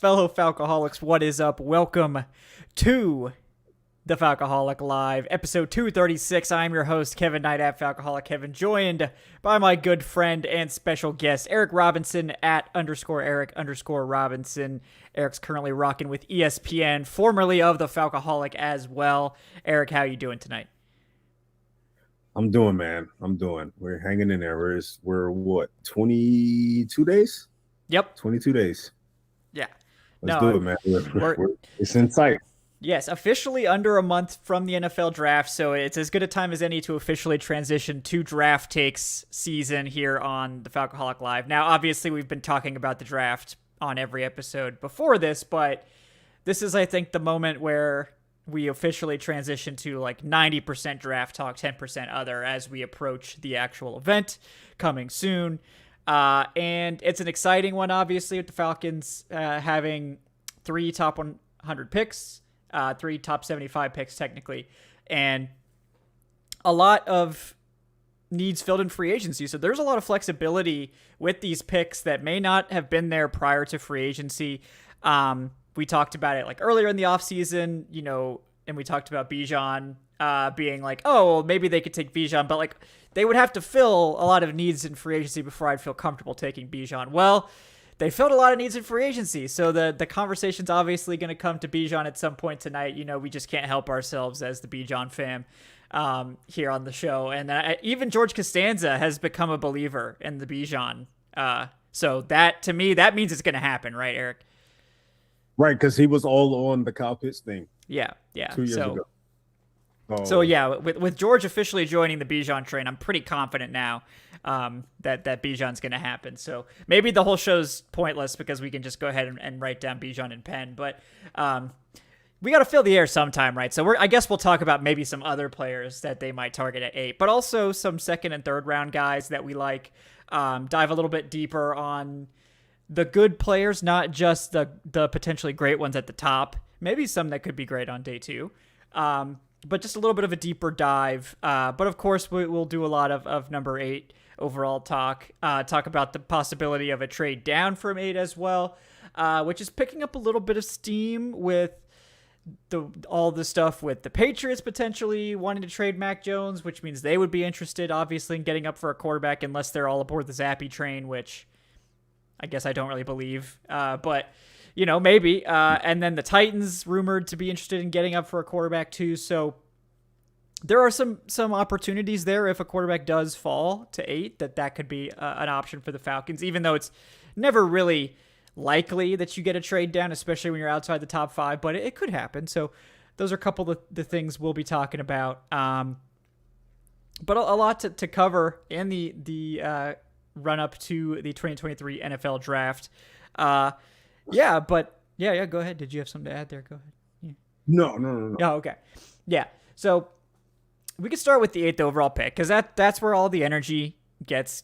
Fellow Falcoholics, what is up? Welcome to the Falcoholic Live, episode 236. I'm your host, Kevin Knight at Falcoholic Kevin, joined by my good friend and special guest, Eric Robinson at _Eric_Robinson. Eric's currently rocking with ESPN, formerly of the Falcoholic as well. Eric, how you doing tonight? I'm doing, man. I'm doing. We're hanging in there. We're what, 22 days? Yep. 22 days. Yeah. Let's do it, man. It's in sight. Yes, officially under a month from the NFL draft, so it's as good a time as any to officially transition to draft takes season here on the Falcoholic Live. Now, obviously, we've been talking about the draft on every episode before this, but this is, I think, the moment where we officially transition to like 90% draft talk, 10% other as we approach the actual event coming soon. And it's an exciting one, obviously, with the Falcons having 3 top 100 picks, 3 top 75 picks, technically, and a lot of needs filled in free agency. So there's a lot of flexibility with these picks that may not have been there prior to free agency. We talked about it like earlier in the offseason, and we talked about Bijan being like, oh, well, maybe they could take Bijan, but like they would have to fill a lot of needs in free agency before I'd feel comfortable taking Bijan. Well, they filled a lot of needs in free agency, so the conversation's obviously going to come to Bijan at some point tonight. We just can't help ourselves as the Bijan fam here on the show. And even George Costanza has become a believer in the Bijan. So that, to me, that means it's going to happen, right, Eric? Right, because he was all on the Kyle Pitts thing. Yeah. 2 years ago. So yeah, with George officially joining the Bijan train, I'm pretty confident now that Bijan's going to happen. So maybe the whole show's pointless because we can just go ahead and write down Bijan in pen. But we got to fill the air sometime, right? So I guess we'll talk about maybe some other players that they might target at 8, but also some second and third round guys that we like. Dive a little bit deeper on the good players, not just the potentially great ones at the top. Maybe some that could be great on day 2. But just a little bit of a deeper dive. But of course, we'll do a lot of number 8 overall talk. Talk about the possibility of a trade down from 8 as well, which is picking up a little bit of steam with all the stuff with the Patriots potentially wanting to trade Mac Jones, which means they would be interested, obviously, in getting up for a quarterback unless they're all aboard the Zappy train, which I guess I don't really believe. But maybe. And then the Titans rumored to be interested in getting up for a quarterback too. So there are some opportunities there if a quarterback does fall to 8, that could be an option for the Falcons, even though it's never really likely that you get a trade down, especially when you're outside the top 5, but it could happen. So those are a couple of the things we'll be talking about. But a lot to cover in the run up to the 2023 NFL draft. Go ahead. Did you have something to add there? Go ahead. Yeah. No. Oh, okay. Yeah. So we could start with the 8th overall pick because that's where all the energy gets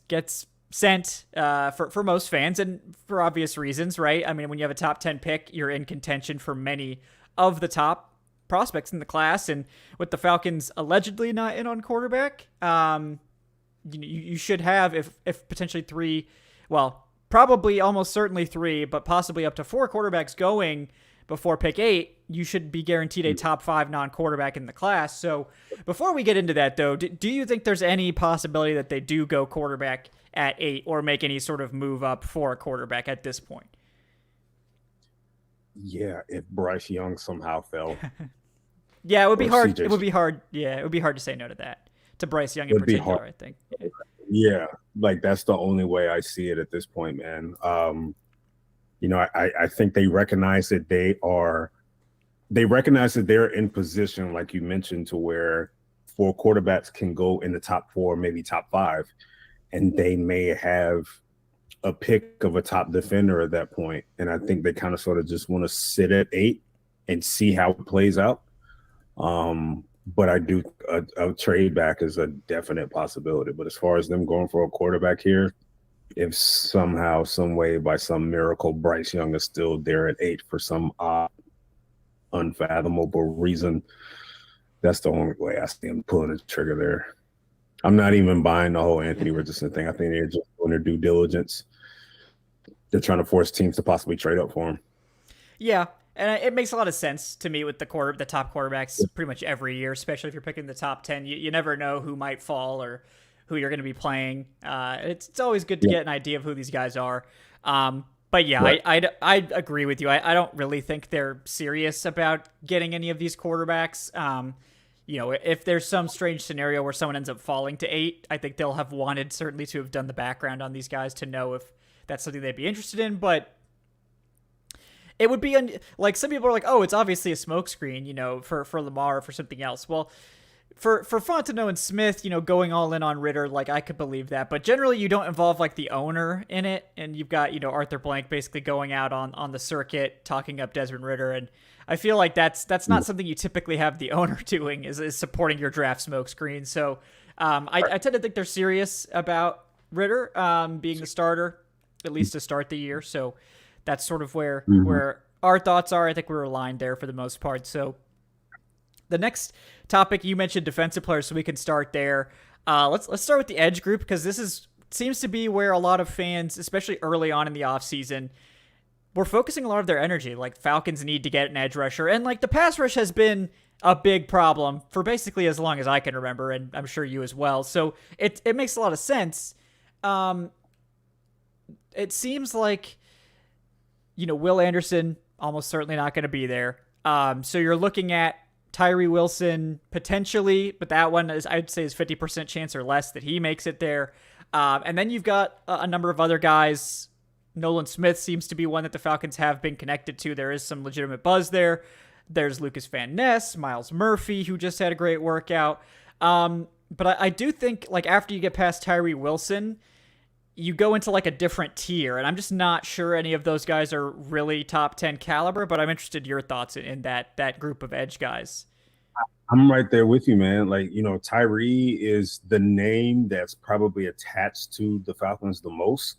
sent for most fans and for obvious reasons, right? I mean, when you have a top 10 pick, you're in contention for many of the top prospects in the class, and with the Falcons allegedly not in on quarterback, you should have if potentially 3, well, probably almost certainly 3, but possibly up to 4 quarterbacks going before pick 8, you should be guaranteed a top 5 non-quarterback in the class. So before we get into that, though, do you think there's any possibility that they do go quarterback at 8 or make any sort of move up for a quarterback at this point? Yeah, if Bryce Young somehow fell. Yeah, it would be hard. It would be hard. Yeah, it would be hard to say no to that. To Bryce Young in particular, I think. Yeah, like that's the only way I see it at this point, man. I think they recognize that they're in position, like you mentioned, to where 4 quarterbacks can go in the top 4, maybe top 5, and they may have a pick of a top defender at that point. And I think they kind of sort of just want to sit at 8 and see how it plays out. But I do a trade back is a definite possibility. But as far as them going for a quarterback here, if somehow, some way, by some miracle, Bryce Young is still there at 8 for some odd, unfathomable reason, that's the only way I see him pulling the trigger there. I'm not even buying the whole Anthony Richardson thing. I think they're just doing their due diligence. They're trying to force teams to possibly trade up for him. Yeah, and it makes a lot of sense to me with the top quarterbacks pretty much every year, especially if you're picking the top 10. You never know who might fall or who you're going to be playing. It's always good to Yeah. get an idea of who these guys are. But yeah, Right. I agree with you. I don't really think they're serious about getting any of these quarterbacks. If there's some strange scenario where someone ends up falling to 8, I think they'll have wanted certainly to have done the background on these guys to know if that's something they'd be interested in. But it would be like some people are like, oh, it's obviously a smokescreen, for Lamar or for something else. Well, for Fontenot and Smith, going all in on Ritter, like I could believe that, but generally you don't involve like the owner in it, and you've got Arthur Blank basically going out on the circuit talking up Desmond Ritter, and I feel like that's not something you typically have the owner doing is supporting your draft smokescreen. So I tend to think they're serious about Ritter being the starter, at least to start the year. So that's sort of where our thoughts are. I think we're aligned there for the most part. So the next topic, you mentioned defensive players, so we can start there. Let's start with the edge group, because seems to be where a lot of fans, especially early on in the offseason, were focusing a lot of their energy. Like, Falcons need to get an edge rusher, and like the pass rush has been a big problem for basically as long as I can remember, and I'm sure you as well. So it makes a lot of sense. It seems like Will Anderson almost certainly not going to be there. So you're looking at Tyree Wilson potentially, but that one is, I'd say, is 50% chance or less that he makes it there. And then you've got a number of other guys. Nolan Smith seems to be one that the Falcons have been connected to. There is some legitimate buzz there. There's Lucas Van Ness, Miles Murphy, who just had a great workout. But I do think, like, after you get past Tyree Wilson, you go into like a different tier, and I'm just not sure any of those guys are really top 10 caliber, but I'm interested in your thoughts in that group of edge guys. I'm right there with you, man. Like, Tyree is the name that's probably attached to the Falcons the most.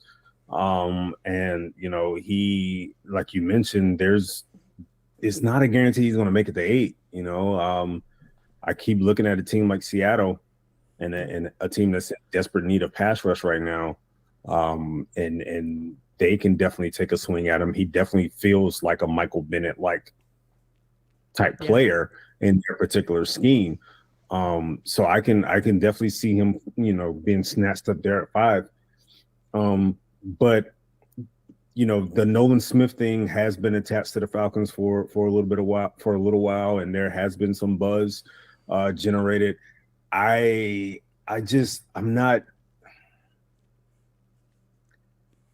And he, like you mentioned, it's not a guarantee he's going to make it to 8. I keep looking at a team like Seattle and a team that's in desperate need of pass rush right now. And they can definitely take a swing at him. He definitely feels like a Michael Bennett like type player in their particular scheme. So I can definitely see him, being snatched up there at 5. But the Nolan Smith thing has been attached to the Falcons for a little while, and there has been some buzz generated. I'm not.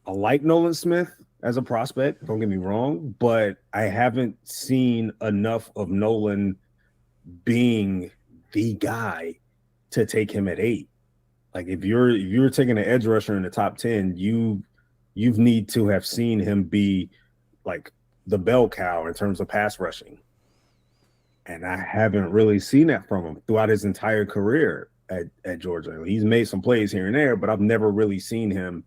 I like Nolan Smith as a prospect, don't get me wrong, but I haven't seen enough of Nolan being the guy to take him at 8. Like, if you're taking an edge rusher in the top 10, you need to have seen him be like the bell cow in terms of pass rushing. And I haven't really seen that from him throughout his entire career at Georgia. He's made some plays here and there, but I've never really seen him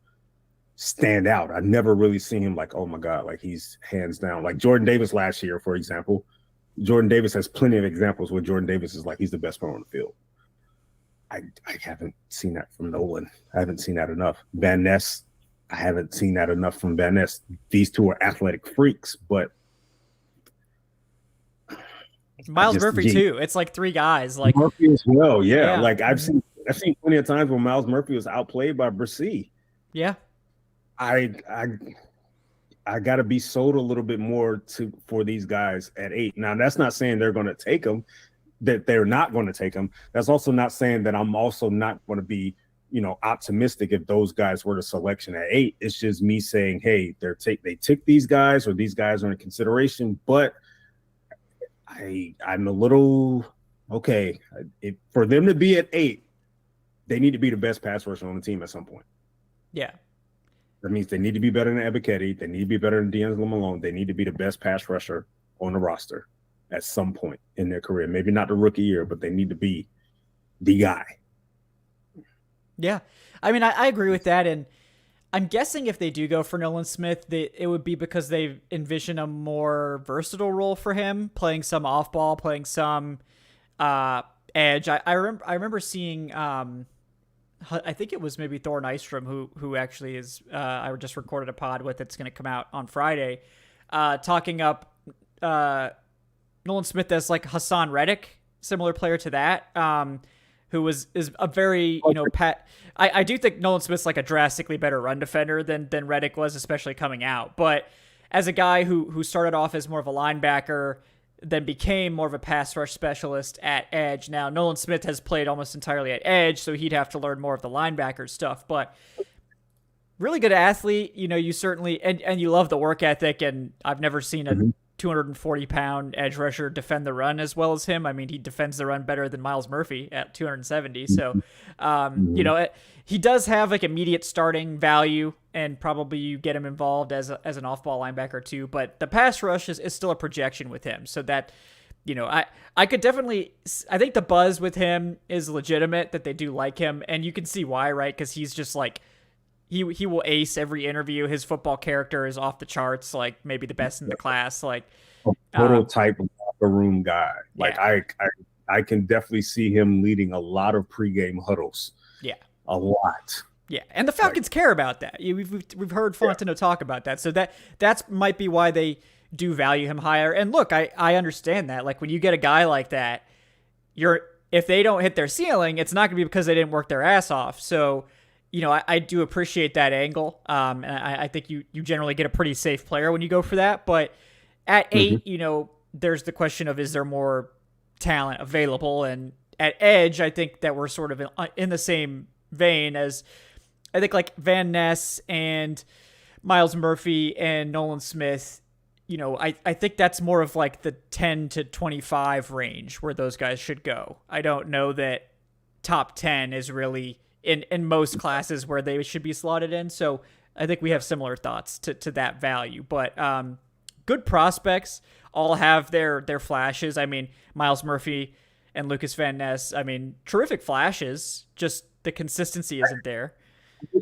stand out. I've never really seen him like, oh my God, like he's hands down. Like Jordan Davis last year, for example. Jordan Davis has plenty of examples where Jordan Davis is like, he's the best player on the field. I haven't seen that from Nolan. I haven't seen that enough. Van Ness, I haven't seen that enough from Van Ness. These two are athletic freaks, but Miles Murphy too. It's like 3 guys. Like Murphy as well, yeah. Like I've seen plenty of times when Miles Murphy was outplayed by Brissy. Yeah. I got to be sold a little bit more for these guys at 8. Now, that's not saying they're going to take them, that they're not going to take them. That's also not saying that I'm also not going to be, optimistic if those guys were the selection at 8. It's just me saying, hey, they took these guys, or these guys are in consideration. But I'm a little okay. For them to be at 8, they need to be the best pass rusher on the team at some point. Yeah. That means they need to be better than Ebiketie. They need to be better than D'Angelo Malone. They need to be the best pass rusher on the roster at some point in their career. Maybe not the rookie year, but they need to be the guy. Yeah. I mean, I agree with that. And I'm guessing if they do go for Nolan Smith, it would be because they envision a more versatile role for him, playing some off ball, playing some edge. I remember seeing I think it was maybe Thor Nystrom who actually is I just recorded a pod with. It's going to come out on Friday. talking up Nolan Smith as like Hassan Reddick, similar player to that, who is a very, I do think Nolan Smith's like a drastically better run defender than Reddick was, especially coming out. But as a guy who started off as more of a linebacker, then became more of a pass rush specialist at edge. Now, Nolan Smith has played almost entirely at edge, so he'd have to learn more of the linebacker stuff. But really good athlete, you certainly, and you love the work ethic, and I've never seen a 240-pound edge rusher defend the run as well as him. I mean, he defends the run better than Myles Murphy at 270. So, he does have like immediate starting value, and probably you get him involved as an off-ball linebacker too. But the pass rush is still a projection with him. So that, I could definitely, I think the buzz with him is legitimate, that they do like him, and you can see why, right? Because he's just like, he will ace every interview. His football character is off the charts, like maybe the best in the class. Like total type of locker room guy. Like I can definitely see him leading a lot of pregame huddles. Yeah, a lot. Yeah, and the Falcons care about that. We've heard Fontenot talk about that, so that's might be why they do value him higher. And look, I understand that. Like when you get a guy like that, if they don't hit their ceiling, it's not going to be because they didn't work their ass off. So, I do appreciate that angle. And I think you generally get a pretty safe player when you go for that. But at 8, there's the question of, is there more talent available? And at edge, I think that we're sort of in the same vein as, I think, like Van Ness and Myles Murphy and Nolan Smith. I think that's more of like the 10 to 25 range where those guys should go. I don't know that top 10 is really in most classes where they should be slotted in. So I think we have similar thoughts to that value. But good prospects all have their flashes. I mean, Myles Murphy and Lucas Van Ness, I mean, terrific flashes. Just the consistency isn't there.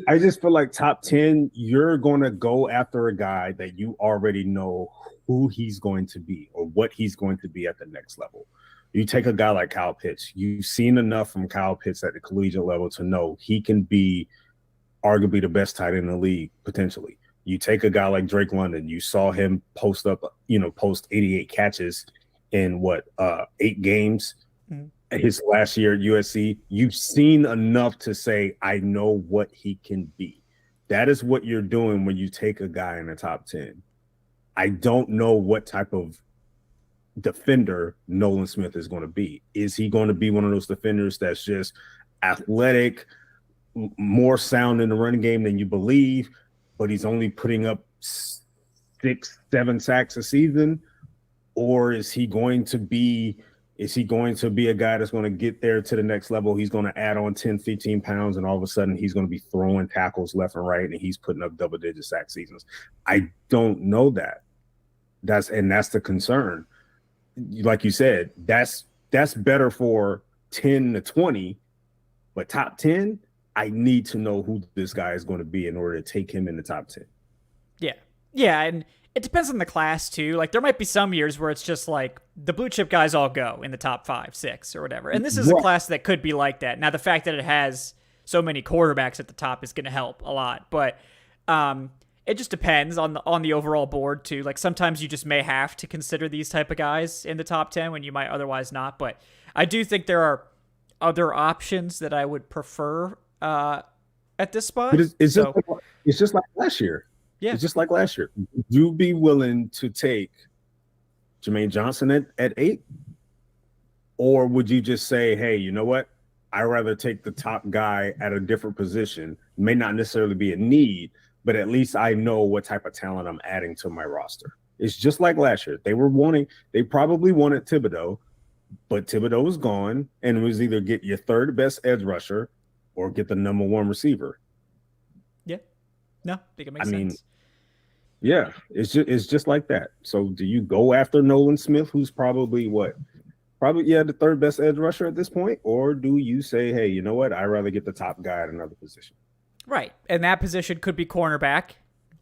I just feel like top 10, you're going to go after a guy that you already know who he's going to be or what he's going to be at the next level. You take a guy like Kyle Pitts. You've seen enough from Kyle Pitts at the collegiate level to know he can be arguably the best tight end in the league, potentially. You take a guy like Drake London. You saw him post 88 catches in 8 games. Mm-hmm. His last year at USC. You've seen enough to say, I know what he can be. That is what you're doing when you take a guy in the top 10. I don't know what type of defender Nolan Smith is going to be. Is he going to be one of those defenders that's just athletic, more sound in the running game than you believe, but he's only putting up 6-7 sacks a season? Or is he going to be a guy that's going to get there to the next level? He's going to add on 10, 15 pounds, and all of a sudden he's going to be throwing tackles left and right, and he's putting up double-digit sack seasons. I don't know that. That's the concern. Like you said, that's better for 10 to 20, but top 10, I need to know who this guy is going to be in order to take him in the top 10. Yeah, and it depends on the class too. Like there might be some years where it's just like the blue chip guys all go in the top 5, 6 or whatever. And this is a class that could be like that. Now the fact that it has so many quarterbacks at the top is going to help a lot, but it just depends on the overall board too. Like sometimes you just may have to consider these type of guys in the top 10 when you might otherwise not. But I do think there are other options that I would prefer at this spot. But it's just like last year. Yeah. It's just like last year. Would you be willing to take Jermaine Johnson at 8? Or would you just say, hey, you know what? I'd rather take the top guy at a different position. May not necessarily be a need, but at least I know what type of talent I'm adding to my roster. It's just like last year. They probably wanted Thibodeau, but Thibodeau was gone, and it was either get your third best edge rusher or get the number 1 receiver. Yeah. No, I think it makes sense. Yeah, it's just like that. So do you go after Nolan Smith, who's probably the third best edge rusher at this point? Or do you say, hey, you know what? I'd rather get the top guy at another position. Right. And that position could be cornerback.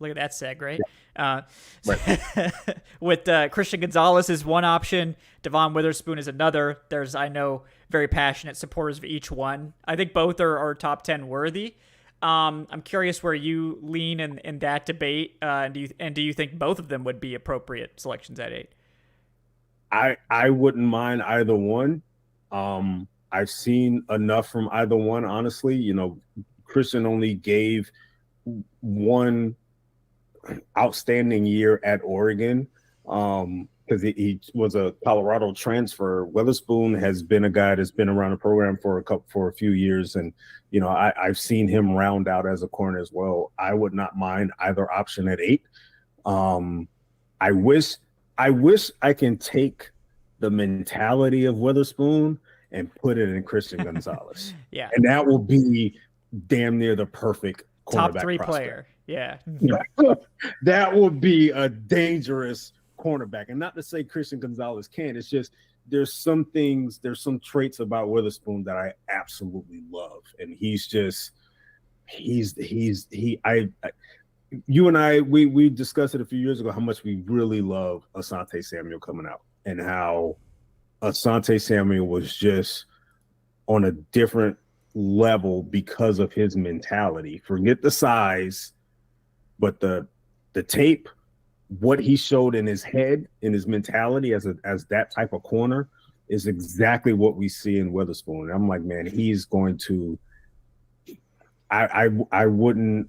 Look at that seg, right? Yeah. Right. With Christian Gonzalez is one option. Devon Witherspoon is another. There's, I know, very passionate supporters of each one. I think both are top 10 worthy. I'm curious where you lean in that debate. Do you think both of them would be appropriate selections at 8? I wouldn't mind either one. I've seen enough from either one, honestly. Christian only gave one outstanding year at Oregon because he was a Colorado transfer. Witherspoon has been a guy that's been around the program for a few years, and I've seen him round out as a corner as well. I would not mind either option at 8. I wish I can take the mentality of Witherspoon and put it in Christian Gonzalez. Yeah. And that will be damn near the perfect top 3 prospect. player. Yeah. That would be a dangerous cornerback. And not to say Christian Gonzalez can't. It's just there's some traits about Witherspoon that I absolutely love. And you and I, we discussed it a few years ago, how much we really love Asante Samuel coming out and how Asante Samuel was just on a different level because of his mentality. Forget the size, but the tape, what he showed in his head, in his mentality as that type of corner is exactly what we see in Witherspoon. And I'm like, man, he's going to. I wouldn't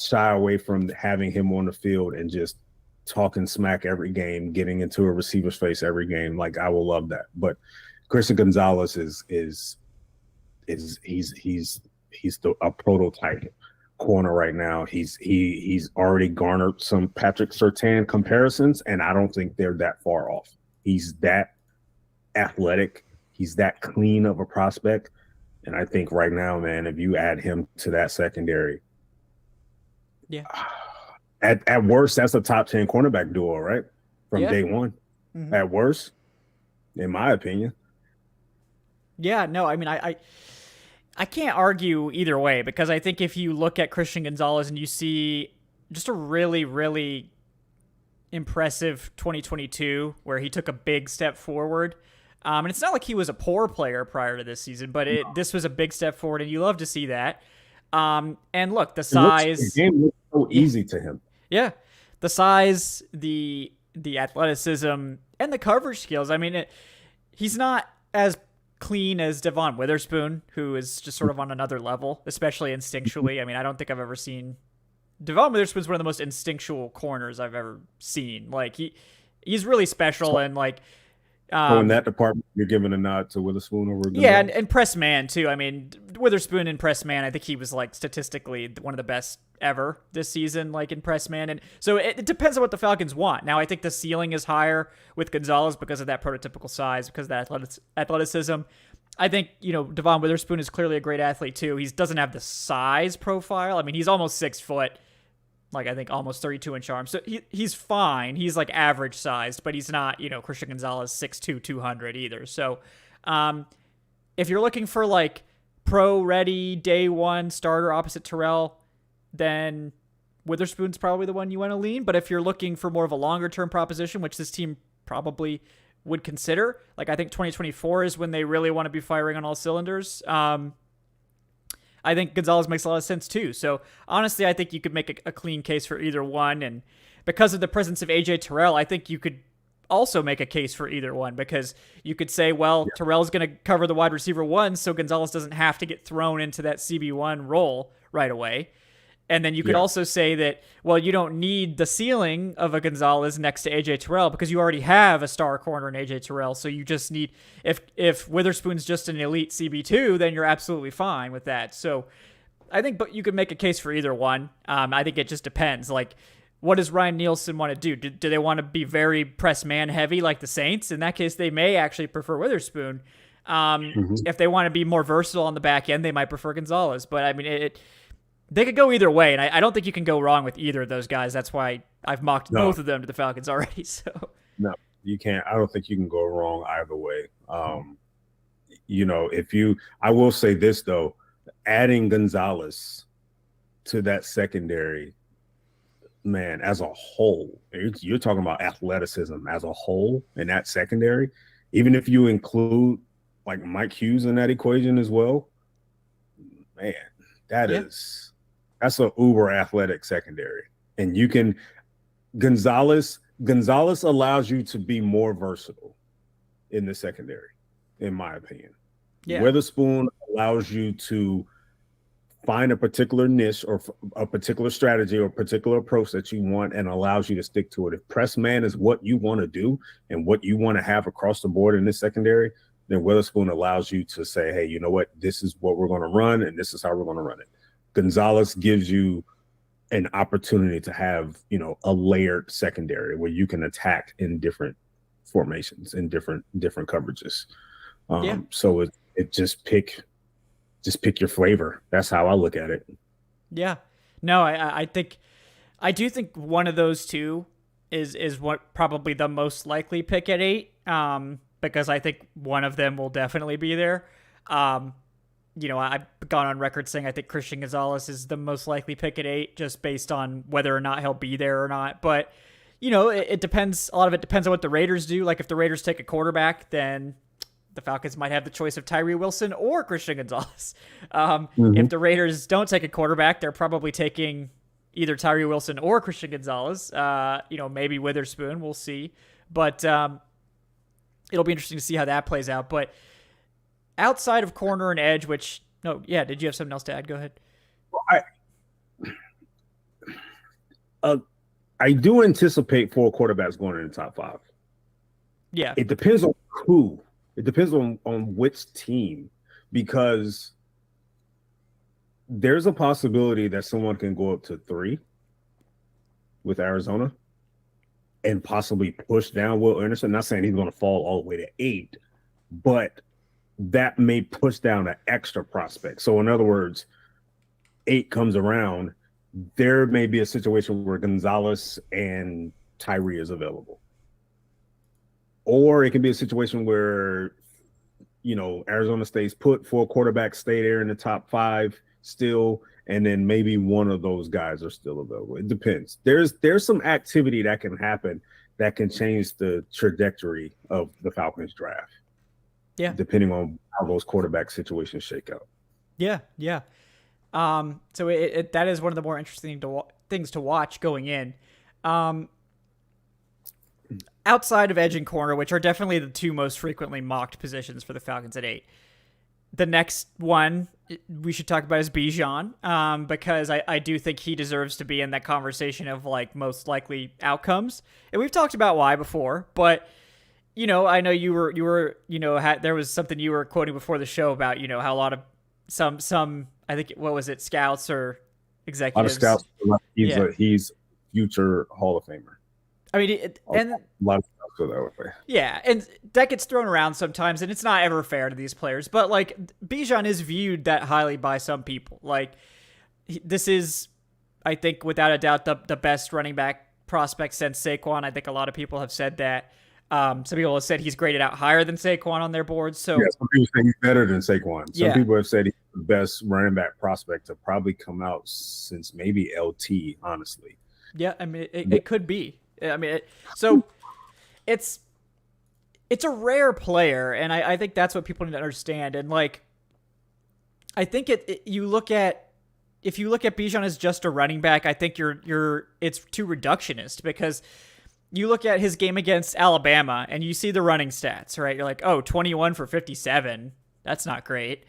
shy away from having him on the field and just talking smack every game, getting into a receiver's face every game. Like, I will love that. But Christian Gonzalez is a prototype corner right now. He's already garnered some Patrick Surtain comparisons, and I don't think they're that far off. He's that athletic. He's that clean of a prospect. And I think right now, man, if you add him to that secondary, yeah, at worst, that's a top 10 cornerback duo, right? From day one. Mm-hmm. At worst, in my opinion. Yeah, no, I mean, I can't argue either way, because I think if you look at Christian Gonzalez and you see just a really, really impressive 2022 where he took a big step forward. And it's not like he was a poor player prior to this season, but this was a big step forward, and you love to see that. And look, the size. The game looks so easy to him. Yeah. The size, the athleticism, and the coverage skills. I mean, he's not as clean as Devon Witherspoon, who is just sort of on another level, especially instinctually. I mean, I don't think I've ever seen. Devon Witherspoon's one of the most instinctual corners I've ever seen. Like, he's really special, and like. So in that department, you're giving a nod to Witherspoon over Gonzalez? Yeah, and press man, too. I mean, Witherspoon in press man, I think he was, like, statistically one of the best ever this season, like, in press man. And so it depends on what the Falcons want. Now, I think the ceiling is higher with Gonzalez because of that prototypical size, because of that athleticism. I think, Devon Witherspoon is clearly a great athlete, too. He doesn't have the size profile. I mean, he's almost 6 foot. Like, I think almost 32-inch arms. So he's fine. He's like average sized, but he's not, Christian Gonzalez 6'2", 200 either. So if you're looking for like pro ready day one starter opposite Terrell, then Witherspoon's probably the one you want to lean. But if you're looking for more of a longer term proposition, which this team probably would consider, like I think 2024 is when they really want to be firing on all cylinders. I think Gonzalez makes a lot of sense too. So honestly, I think you could make a clean case for either one. And because of the presence of AJ Terrell, I think you could also make a case for either one, because you could say, well, Terrell's going to cover the wide receiver 1, so Gonzalez doesn't have to get thrown into that CB1 role right away. And then you could also say that, well, you don't need the ceiling of a Gonzalez next to AJ Terrell because you already have a star corner in AJ Terrell. So you just need, if Witherspoon's just an elite CB2, then you're absolutely fine with that. So I think, but you could make a case for either one. I think it just depends. Like, what does Ryan Nielsen want to do? Do they want to be very press man heavy like the Saints? In that case, they may actually prefer Witherspoon. If they want to be more versatile on the back end, they might prefer Gonzalez. But I mean, they could go either way, and I don't think you can go wrong with either of those guys. That's why I've mocked both of them to the Falcons already. So no, you can't. I don't think you can go wrong either way. I will say this though, adding Gonzalez to that secondary, man, as a whole, you're talking about athleticism as a whole in that secondary. Even if you include like Mike Hughes in that equation as well, man. That's an uber athletic secondary. And you can Gonzalez allows you to be more versatile in the secondary, in my opinion. Yeah. Witherspoon allows you to find a particular niche or a particular strategy or a particular approach that you want and allows you to stick to it. If press man is what you want to do and what you want to have across the board in this secondary, then Witherspoon allows you to say, hey, you know what? This is what we're going to run and this is how we're going to run it. Gonzalez gives you an opportunity to have, a layered secondary where you can attack in different formations and different coverages. So it just pick your flavor. That's how I look at it. Yeah. No, I do think one of those two is what probably the most likely pick at 8. Because I think one of them will definitely be there. I've gone on record saying I think Christian Gonzalez is the most likely pick at 8, just based on whether or not he'll be there or not. But, it depends. A lot of it depends on what the Raiders do. Like if the Raiders take a quarterback, then the Falcons might have the choice of Tyree Wilson or Christian Gonzalez. If the Raiders don't take a quarterback, they're probably taking either Tyree Wilson or Christian Gonzalez. Maybe Witherspoon. We'll see. But it'll be interesting to see how that plays out. But outside of corner and edge, did you have something else to add? Go ahead. I do anticipate 4 quarterbacks going in the top 5. Yeah. It depends on who. It depends on which team, because there's a possibility that someone can go up to 3 with Arizona and possibly push down Will Anderson. Not saying he's going to fall all the way to 8, but that may push down an extra prospect. So in other words, 8 comes around, there may be a situation where Gonzalez and Tyree is available. Or it can be a situation where, Arizona stays put, 4 quarterbacks stay there in the top 5 still, and then maybe one of those guys are still available. It depends. There's some activity that can happen that can change the trajectory of the Falcons draft. Yeah. Depending on how those quarterback situations shake out. Yeah. So that is one of the more interesting things to watch going in. Outside of edge and corner, which are definitely the 2 most frequently mocked positions for the Falcons at 8. The next one we should talk about is Bijan, because I do think he deserves to be in that conversation of like most likely outcomes. And we've talked about why before, but I know you were there was something you were quoting before the show about, how a lot of some I think, what was it, scouts or executives. A lot of scouts. He's future Hall of Famer. I mean, and a lot of scouts go that way. Yeah, and that gets thrown around sometimes, and it's not ever fair to these players. But like Bijan is viewed that highly by some people. Like this is, I think, without a doubt, the best running back prospect since Saquon. I think a lot of people have said that. Some people have said he's graded out higher than Saquon on their boards. So yeah, some people say he's better than Saquon. Some people have said he's the best running back prospect to probably come out since maybe LT, honestly. Yeah, I mean, it could be. I mean, so it's a rare player, and I think that's what people need to understand. And like, I think if you look at Bijan as just a running back, I think it's too reductionist, because you look at his game against Alabama and you see the running stats, right? You're like, oh, 21 for 57. That's not great.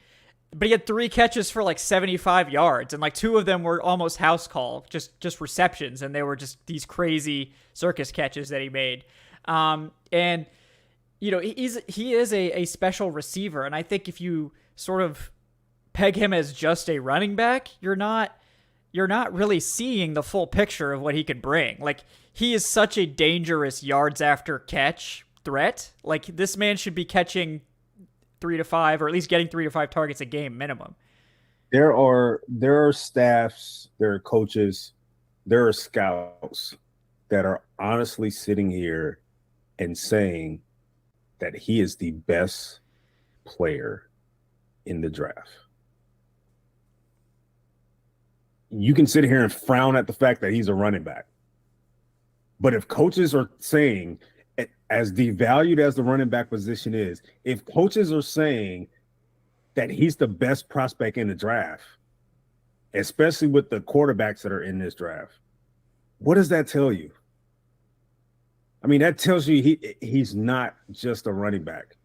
But he had 3 catches for like 75 yards, and like 2 of them were almost house call, just receptions, and they were just these crazy circus catches that he made. And he is a special receiver, and I think if you sort of peg him as just a running back, you're not really seeing the full picture of what he could bring. Like, he is such a dangerous yards after catch threat. Like, this man should be catching 3 to 5, or at least getting 3 to 5 targets a game minimum. There are staffs, there are coaches, there are scouts that are honestly sitting here and saying that he is the best player in the draft. You can sit here and frown at the fact that he's a running back. But if coaches are saying, as devalued as the running back position is, if coaches are saying that he's the best prospect in the draft, especially with the quarterbacks that are in this draft. What does that tell you? I mean, that tells you he's not just a running back.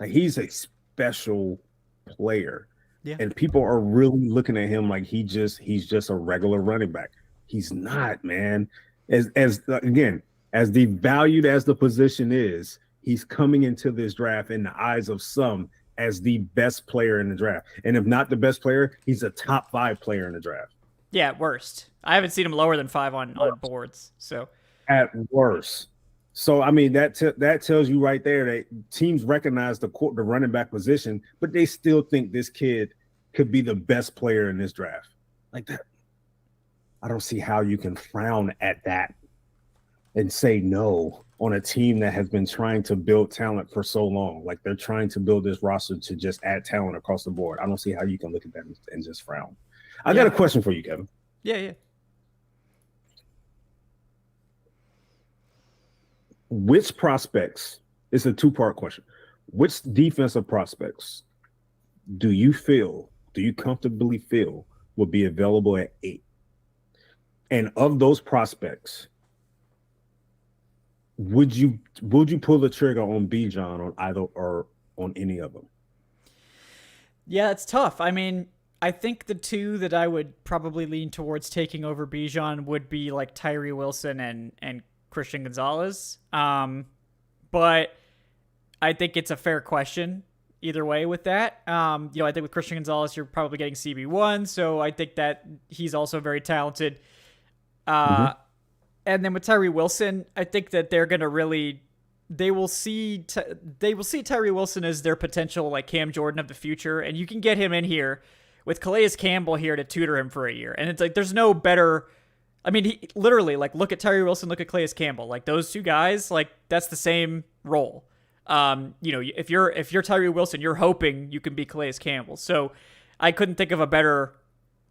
Like, he's a special player. Yeah. And people are really looking at him like he's just a regular running back. He's not, man. As again, as devalued as the position is, he's coming into this draft in the eyes of some as the best player in the draft. And if not the best player, he's a top 5 player in the draft. Yeah, at worst. I haven't seen him lower than 5 on boards. So at worst. So I mean that tells you right there that teams recognize the running back position, but they still think this kid could be the best player in this draft. Like that, I don't see how you can frown at that and say no on a team that has been trying to build talent for so long. Like, they're trying to build this roster to just add talent across the board. I don't see how you can look at that and just frown. I got a question for you, Kevin. Yeah. Which prospects, it's a 2-part question. Which defensive prospects do you comfortably feel will be available at 8? And of those prospects, would you pull the trigger on Bijan on either or on any of them? Yeah, it's tough. I mean, I think the 2 that I would probably lean towards taking over Bijan would be like Tyree Wilson and Christian Gonzalez. But I think it's a fair question either way with that. I think with Christian Gonzalez, you're probably getting CB1. So I think that he's also very talented. And then with Tyree Wilson, I think that they're going to they will see Tyree Wilson as their potential like Cam Jordan of the future. And you can get him in here with Calais Campbell here to tutor him for a year. And it's like, there's no better, I mean, he literally, like, look at Tyree Wilson, look at Calais Campbell. Like, those 2 guys, like, that's the same role. If you're Tyree Wilson, you're hoping you can be Calais Campbell. So I couldn't think of a better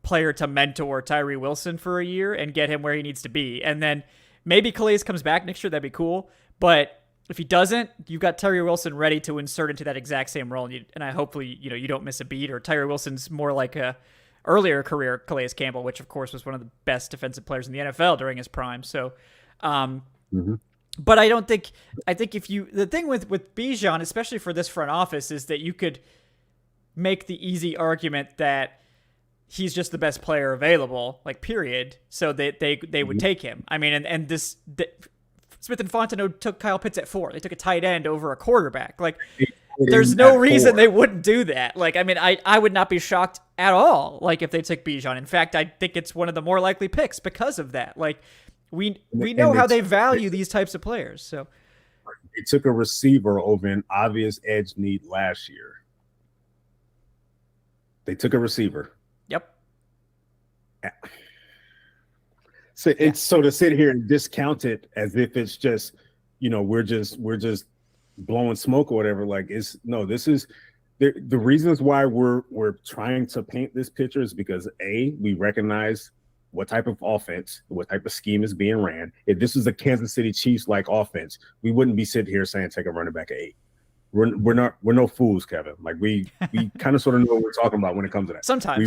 player to mentor Tyree Wilson for a year and get him where he needs to be. And then maybe Calais comes back next year. That'd be cool. But if he doesn't, you've got Tyree Wilson ready to insert into that exact same role. And I hopefully, you don't miss a beat, or Tyree Wilson's more like a earlier career Calais Campbell, which of course was one of the best defensive players in the NFL during his prime. So, but I think the thing with Bijan, especially for this front office, is that you could make the easy argument that he's just the best player available, like, period. So they would take him. I mean, and Smith and Fontenot took Kyle Pitts at 4. They took a tight end over a quarterback. Like, there's no reason they wouldn't do that. Like, I mean, I would not be shocked at all, like, if they took Bijan. In fact, I think it's one of the more likely picks because of that. Like, we know how they value these types of players. So they took a receiver over an obvious edge need last year. They took a receiver. Yep. So to sit here and discount it as if it's just, we're just blowing smoke or whatever. Like, this is the reasons why we're trying to paint this picture is because we recognize what type of offense, what type of scheme is being ran. If this is a Kansas City Chiefs like offense, we wouldn't be sitting here saying take a running back at 8. We're no fools, Kevin. Like, we kind of sort of know what we're talking about when it comes to that. Sometimes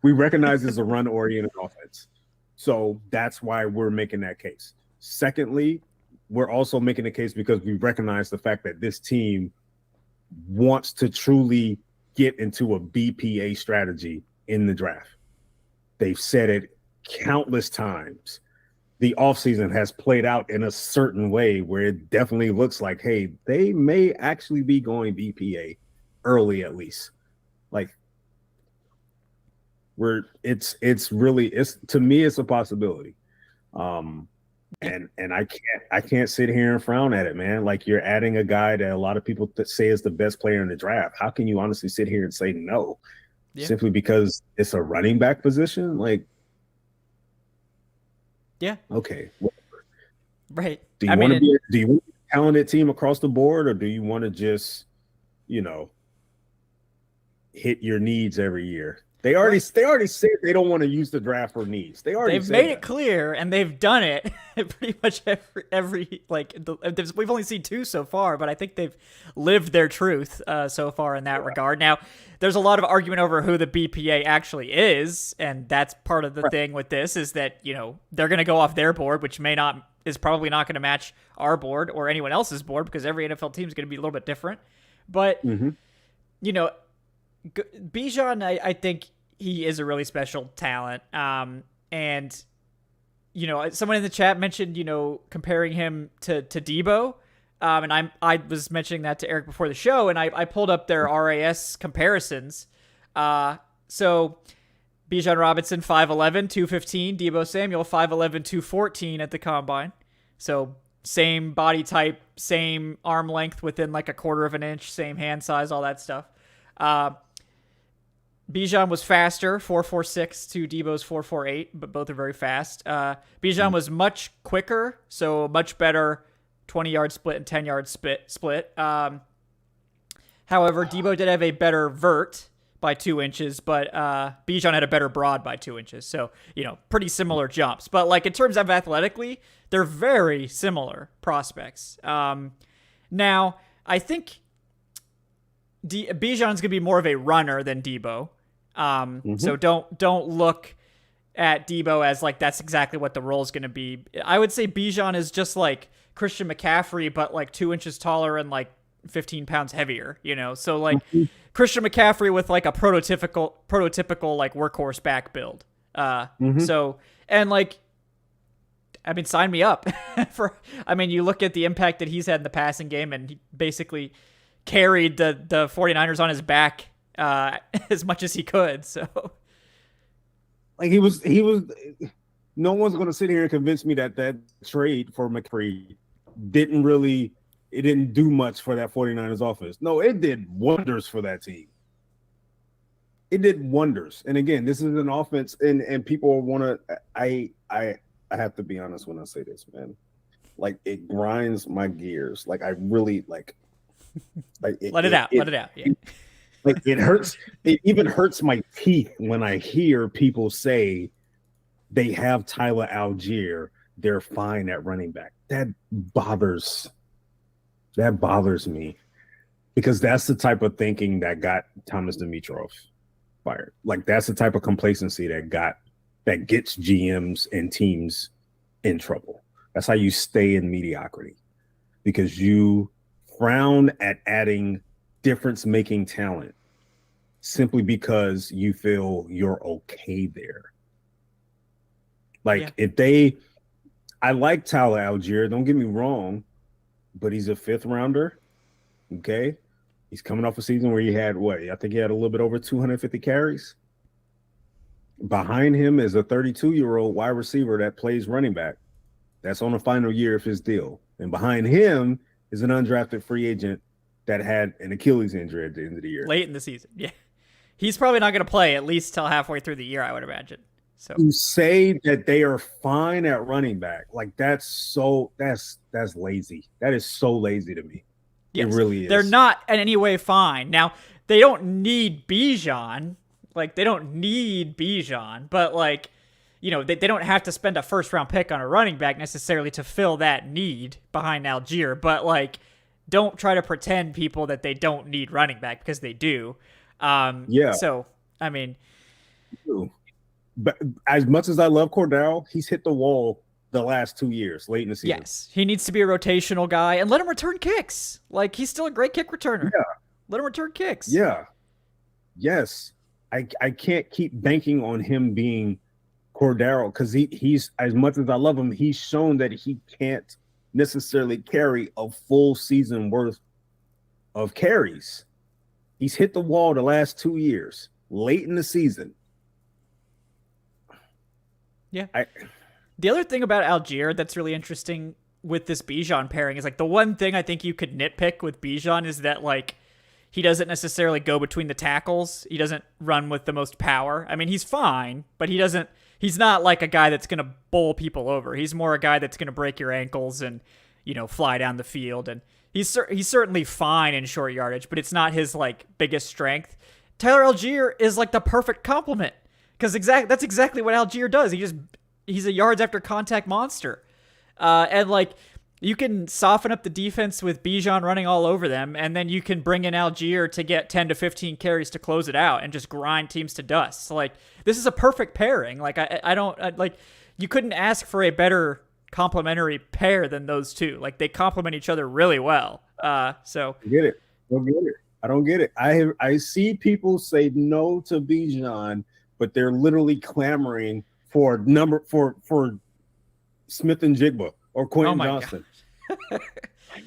we recognize it's a run oriented offense. So that's why we're making that case. Secondly, we're also making the case because we recognize the fact that this team wants to truly get into a BPA strategy in the draft. They've said it countless times. The offseason has played out in a certain way where it definitely looks like, hey, they may actually be going BPA early, at least. Like, to me, it's a possibility. And I can't sit here and frown at it, man. Like, you're adding a guy that a lot of people say is the best player in the draft. How can you honestly sit here and say no? Yeah. Simply because it's a running back position? Like, yeah. Okay. Whatever. Right. Do you want to be a talented team across the board, or do you want to just, hit your needs every year? They already said they don't want to use the draft for needs. They've made it clear, and they've done it pretty much every we've only seen 2 so far, but I think they've lived their truth so far in that regard. Now, there's a lot of argument over who the BPA actually is, and that's part of the thing with this is that, you know, they're going to go off their board, which is probably not going to match our board or anyone else's board because every NFL team is going to be a little bit different. But, you know, Bijan, I think he is a really special talent. And, you know, someone in the chat mentioned, you know, comparing him to Debo. And I was mentioning that to Eric before the show, and I pulled up their RAS comparisons. So Bijan Robinson, 5'11", 215. Debo Samuel, 5'11", 214 at the combine. So same body type, same arm length within like a quarter of an inch, same hand size, all that stuff. Bijan was faster, 4.46 to Debo's 4.48, but both are very fast. Bijan was much quicker, so much better 20-yard split and 10-yard split. However, Debo did have a better vert by 2 inches, but Bijan had a better broad by 2 inches. So, you know, pretty similar jumps. But, like, in terms of athletically, they're very similar prospects. Now, I think Bijan's going to be more of a runner than Debo. So don't look at Debo as, like, that's exactly what the role is going to be. I would say Bijan is just like Christian McCaffrey, but, like, 2 inches taller and, like, 15 pounds heavier, you know? So, like, Christian McCaffrey with, like, a prototypical like, workhorse back build. So, and, like, I mean, sign me up. You look at the impact that he's had in the passing game, and he basically carried the 49ers on his back as much as he could. So, like, he was. No one's going to sit here and convince me that trade for McCaffrey didn't do much for that 49ers offense. No, it did wonders for that team. It did wonders. And again, this is an offense, and people want to. I have to be honest when I say this, man. Like, it grinds my gears. Like, I really like let it out. Yeah. Like, it hurts. It even hurts my teeth when I hear people say they have Tyler Algier. They're fine at running back. That bothers me, because that's the type of thinking that got Thomas Dimitroff fired. Like, that's the type of complacency that gets GMs and teams in trouble. That's how you stay in mediocrity, because you frown at adding difference-making talent simply because you feel you're okay there. Like, I like Tyler Algier, don't get me wrong, but he's a 5th rounder. Okay. He's coming off a season where he had I think he had a little bit over 250 carries. Behind him is a 32-year-old wide receiver that plays running back. That's on the final year of his deal. And behind him is an undrafted free agent that had an Achilles injury at the end of the year. Late in the season. Yeah. He's probably not going to play at least till halfway through the year, I would imagine. So you say that they are fine at running back, like, that's lazy. That is so lazy to me. Yes, it really is. They're not in any way fine. Now, they don't need Bijan. Like, they don't need Bijan, but, like, you know, they don't have to spend a 1st-round pick on a running back necessarily to fill that need behind Algier. But, like, don't try to pretend, people, that they don't need running back, because they do. So, I mean, but as much as I love Cordell, he's hit the wall the last 2 years, late in the season. Yes, he needs to be a rotational guy, and let him return kicks. Like, he's still a great kick returner. Yeah. Let him return kicks. Yeah. Yes. I can't keep banking on him being Cordero, because he's, as much as I love him, he's shown that he can't necessarily carry a full season worth of carries. He's hit the wall the last 2 years, late in the season. Yeah. The other thing about Algier that's really interesting with this Bijan pairing is, like, the one thing I think you could nitpick with Bijan is that, like, he doesn't necessarily go between the tackles. He doesn't run with the most power. I mean, he's fine, but he's not like a guy that's going to bowl people over. He's more a guy that's going to break your ankles and, you know, fly down the field. And he's certainly fine in short yardage, but it's not his, like, biggest strength. Tyler Algier is like the perfect complement because that's exactly what Algier does. He's a yards after contact monster. And like you can soften up the defense with Bijan running all over them, and then you can bring in Algier to get 10 to 15 carries to close it out and just grind teams to dust. So, like this is a perfect pairing. Like you couldn't ask for a better complementary pair than those two. Like they complement each other really well. So get it. Don't get it. I don't get it. I see people say no to Bijan, but they're literally clamoring for Smith and Jigba or Quentin Johnson.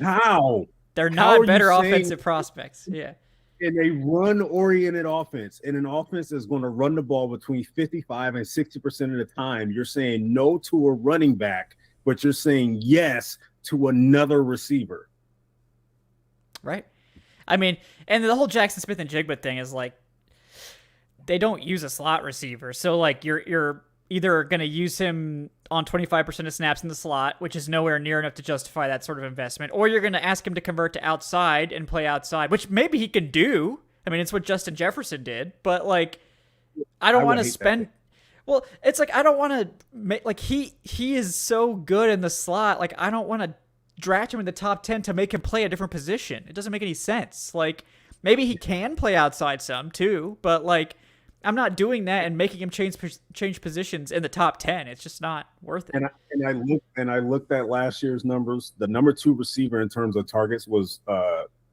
How? They're not better offensive prospects. Yeah. In a run-oriented offense, in an offense that's going to run the ball between 55 and 60% of the time, you're saying no to a running back, but you're saying yes to another receiver. Right. I mean, and the whole Jackson Smith and Jigba thing is like they don't use a slot receiver. So like you're either going to use him on 25% of snaps in the slot, which is nowhere near enough to justify that sort of investment, or you're going to ask him to convert to outside and play outside, which maybe he can do. I mean, it's what Justin Jefferson did, but like I don't want to spend well, it's like I don't want to make like he is so good in the slot. Like I don't want to draft him in the top 10 to make him play a different position. It doesn't make any sense. Like maybe he can play outside some too, but like I'm not doing that and making him change positions in the top 10. It's just not worth it. And I looked at last year's numbers. The number 2 receiver in terms of targets was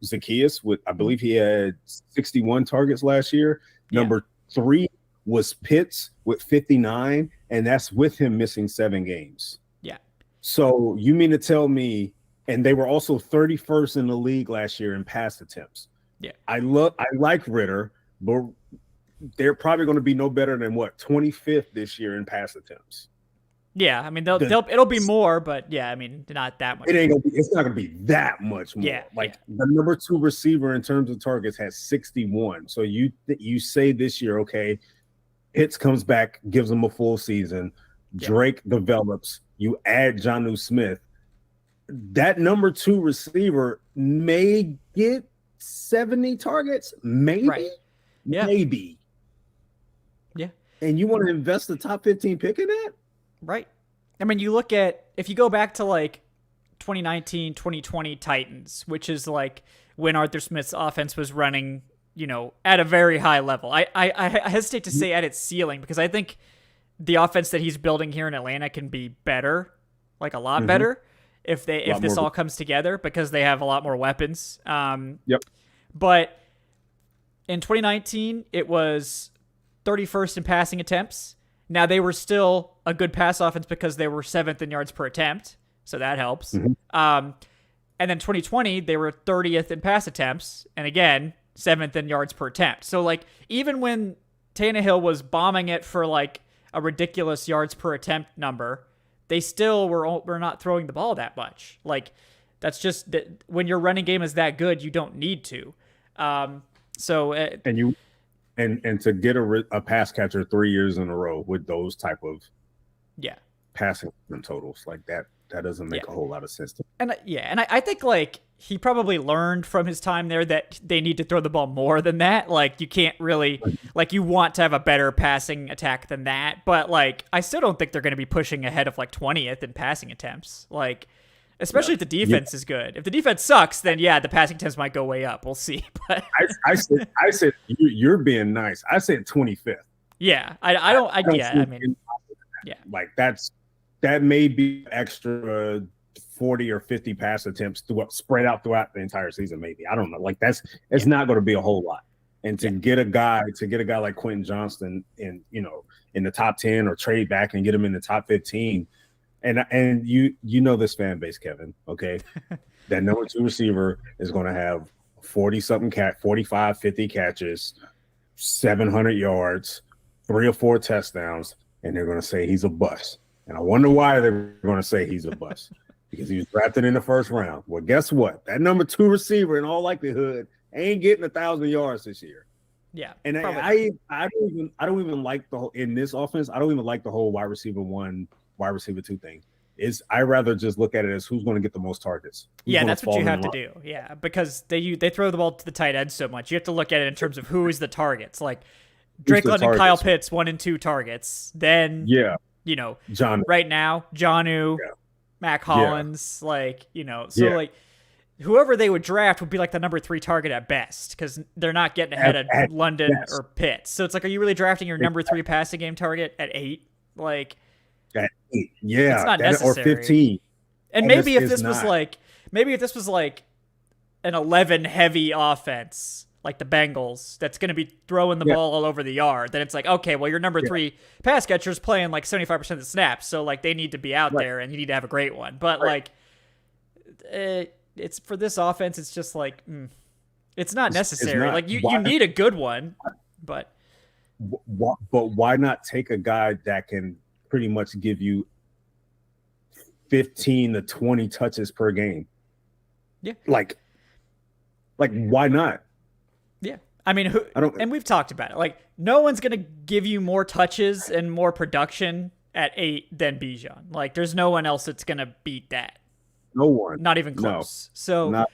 Zacchaeus with, I believe he had 61 targets last year. Yeah. Number 3 was Pitts with 59, and that's with him missing 7 games. Yeah. So you mean to tell me, and they were also 31st in the league last year in pass attempts. Yeah. I like Ritter, but they're probably going to be no better than 25th this year in pass attempts. Yeah, I mean it'll be more, but yeah, I mean not that much. It's not going to be that much more. Yeah, the number 2 receiver in terms of targets has 61. So you say this year, okay, Pitts comes back, gives him a full season. Yeah. Drake develops. You add Jonnu Smith. That number 2 receiver may get 70 targets, maybe. Right. Yeah. Maybe. Yeah. And you want to invest the top 15 pick in that? Right. I mean, you look at, if you go back to like 2019, 2020 Titans, which is like when Arthur Smith's offense was running, at a very high level. I hesitate to say at its ceiling because I think the offense that he's building here in Atlanta can be better, like a lot better if this all comes together because they have a lot more weapons. Yep. But in 2019, it was 31st in passing attempts. Now, they were still a good pass offense because they were 7th in yards per attempt, so that helps. And then 2020, they were 30th in pass attempts, and again, 7th in yards per attempt. So, like, even when Tannehill was bombing it for, like, a ridiculous yards per attempt number, they still were not throwing the ball that much. Like, that's just that when your running game is that good, you don't need to. And to get a pass catcher 3 years in a row with those type of passing totals like that doesn't make a whole lot of sense to me. And I think like he probably learned from his time there that they need to throw the ball more than that. Like you can't really like you want to have a better passing attack than that, but like I still don't think they're going to be pushing ahead of like 20th in passing attempts. Like especially if the defense is good. If the defense sucks, then the passing attempts might go way up. We'll see. But I said you're being nice. I said 25th. Yeah, like that may be extra 40 or 50 pass attempts spread out throughout the entire season. Maybe I don't know. Like it's not going to be a whole lot. And to get a guy like Quentin Johnston in the top 10 or trade back and get him in the top 15. And you know this fan base, Kevin, okay? That number 2 receiver is going to have 45, 50 catches, 700 yards, 3 or 4 touchdowns, and they're going to say he's a bust. And I wonder why they're going to say he's a bust. Because he was drafted in the first round. Well, guess what? That number 2 receiver, in all likelihood, ain't getting 1,000 yards this year. Yeah. And I don't even like in this offense, I don't even like the whole wide receiver 1, wide receiver 2 thing. I rather just look at it as who's going to get the most targets. Yeah, that's what you have to do. Yeah, because they throw the ball to the tight end so much. You have to look at it in terms of who is the targets. Like Drake London, Kyle Pitts, 1 and 2 targets. Then right now, Jonnu, Mac Hollins, like whoever they would draft would be like the number 3 target at best because they're not getting ahead of London or Pitts. So it's like, are you really drafting your number 3 passing game target at 8? Like, at 8, yeah, it's not necessary. Or 15. And maybe if this was like an 11 heavy offense, like the Bengals, that's going to be throwing the ball all over the yard, then it's like, okay, well, your number 3 pass catcher's playing like 75% of the snaps, so like they need to be out there and you need to have a great one. But like, it's for this offense, it's just like it's not necessary. Like you need a good one, but why not take a guy that can pretty much give you 15 to 20 touches per game? Yeah, like why not? Yeah, I mean, and we've talked about it. Like, no one's gonna give you more touches and more production at 8 than Bijan. Like, there's no one else that's gonna beat that. No one. Not even close. So,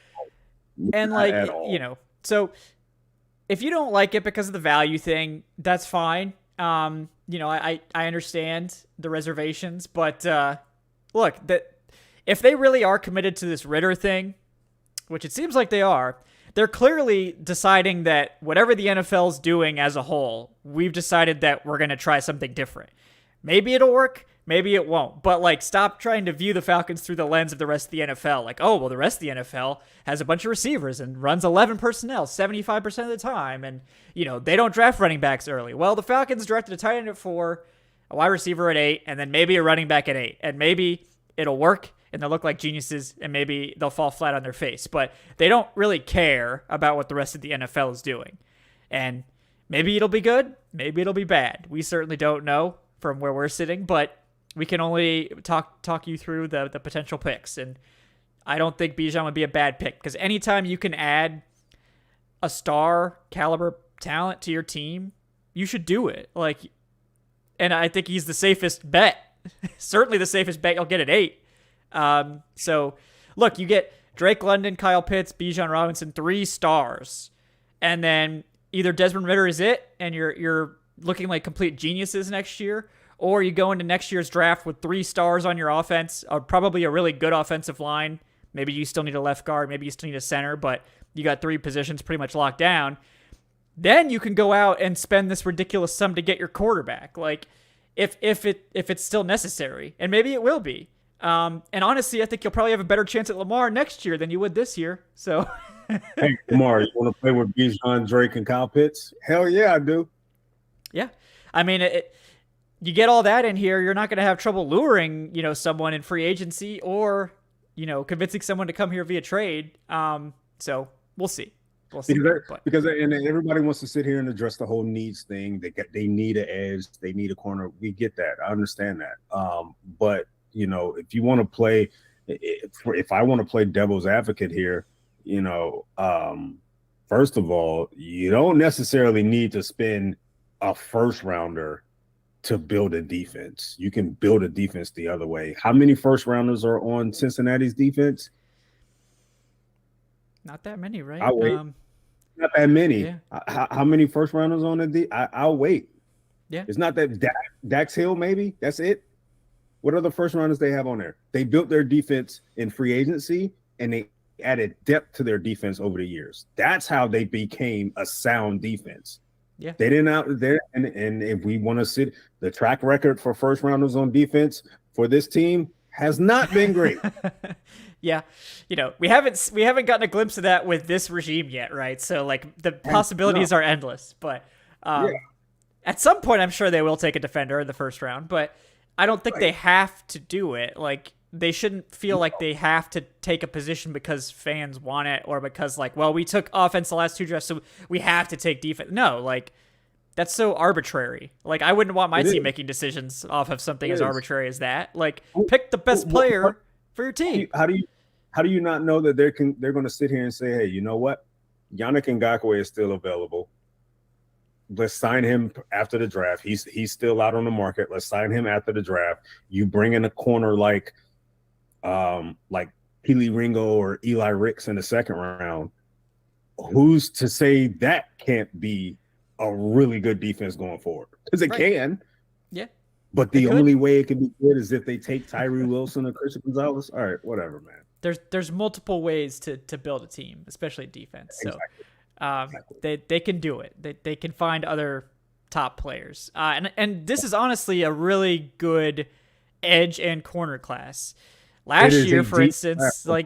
and like, so if you don't like it because of the value thing, that's fine. I understand the reservations, but look, if they really are committed to this Ritter thing, which it seems like they are, they're clearly deciding that whatever the NFL's doing as a whole, we've decided that we're going to try something different. Maybe it'll work. Maybe it won't. But, like, stop trying to view the Falcons through the lens of the rest of the NFL. Like, oh, well, the rest of the NFL has a bunch of receivers and runs 11 personnel 75% of the time. And, they don't draft running backs early. Well, the Falcons drafted a tight end at 4, a wide receiver at 8, and then maybe a running back at 8. And maybe it'll work and they'll look like geniuses and maybe they'll fall flat on their face. But they don't really care about what the rest of the NFL is doing. And maybe it'll be good. Maybe it'll be bad. We certainly don't know from where we're sitting, but we can only talk you through the potential picks. And I don't think Bijan would be a bad pick because anytime you can add a star caliber talent to your team, you should do it. Like, and I think he's the safest bet. Certainly the safest bet you'll get at 8. So look, you get Drake London, Kyle Pitts, Bijan Robinson, 3 stars. And then either Desmond Ritter is it, and you're looking like complete geniuses next year, or you go into next year's draft with 3 stars on your offense, probably a really good offensive line. Maybe you still need a left guard, maybe you still need a center, but you got 3 positions pretty much locked down. Then you can go out and spend this ridiculous sum to get your quarterback. Like, if it's still necessary, and maybe it will be. And honestly, I think you'll probably have a better chance at Lamar next year than you would this year. So, hey, Lamar, you want to play with Bijan, Drake, and Kyle Pitts? Hell yeah, I do. Yeah, I mean, you get all that in here, you're not going to have trouble luring, someone in free agency or, convincing someone to come here via trade. So we'll see. Because everybody wants to sit here and address the whole needs thing. They need an edge, they need a corner. We get that. I understand that. But if you want to play, if I want to play devil's advocate here, first of all, you don't necessarily need to spend a first rounder to build a defense. You can build a defense the other way. How many first rounders are on Cincinnati's defense? Not that many, right? I'll wait. Not that many. Yeah. How many first rounders on the I'll wait. Yeah. It's not that Dax Hill, maybe. That's it. What other first rounders they have on there? They built their defense in free agency and they added depth to their defense over the years. That's how they became a sound defense. Yeah. They didn't out there. And if we want to sit, the track record for first rounders on defense for this team has not been great. Yeah. We haven't gotten a glimpse of that with this regime yet, right? So like the possibilities are endless, but at some point I'm sure they will take a defender in the first round, but I don't think they have to do it. Like, they shouldn't feel like they have to take a position because fans want it or because, like, well, we took offense the last 2 drafts, so we have to take defense. No, like, that's so arbitrary. Like, I wouldn't want my team making decisions off of something as arbitrary as that. Like, pick the best player for your team. How do you not know that they're going to sit here and say, hey, you know what? Yannick Ngakoue is still available. Let's sign him after the draft. He's still out on the market. Let's sign him after the draft. You bring in a corner like like Keely Ringo or Eli Ricks in the second round, who's to say that can't be a really good defense going forward? Because it can. Yeah. But the only way it can be good is if they take Tyree Wilson or Christian Gonzalez. All right, whatever, man. There's multiple ways to build a team, especially defense. So they can do it. They can find other top players. And this is honestly a really good edge and corner class. Last year, for instance, like,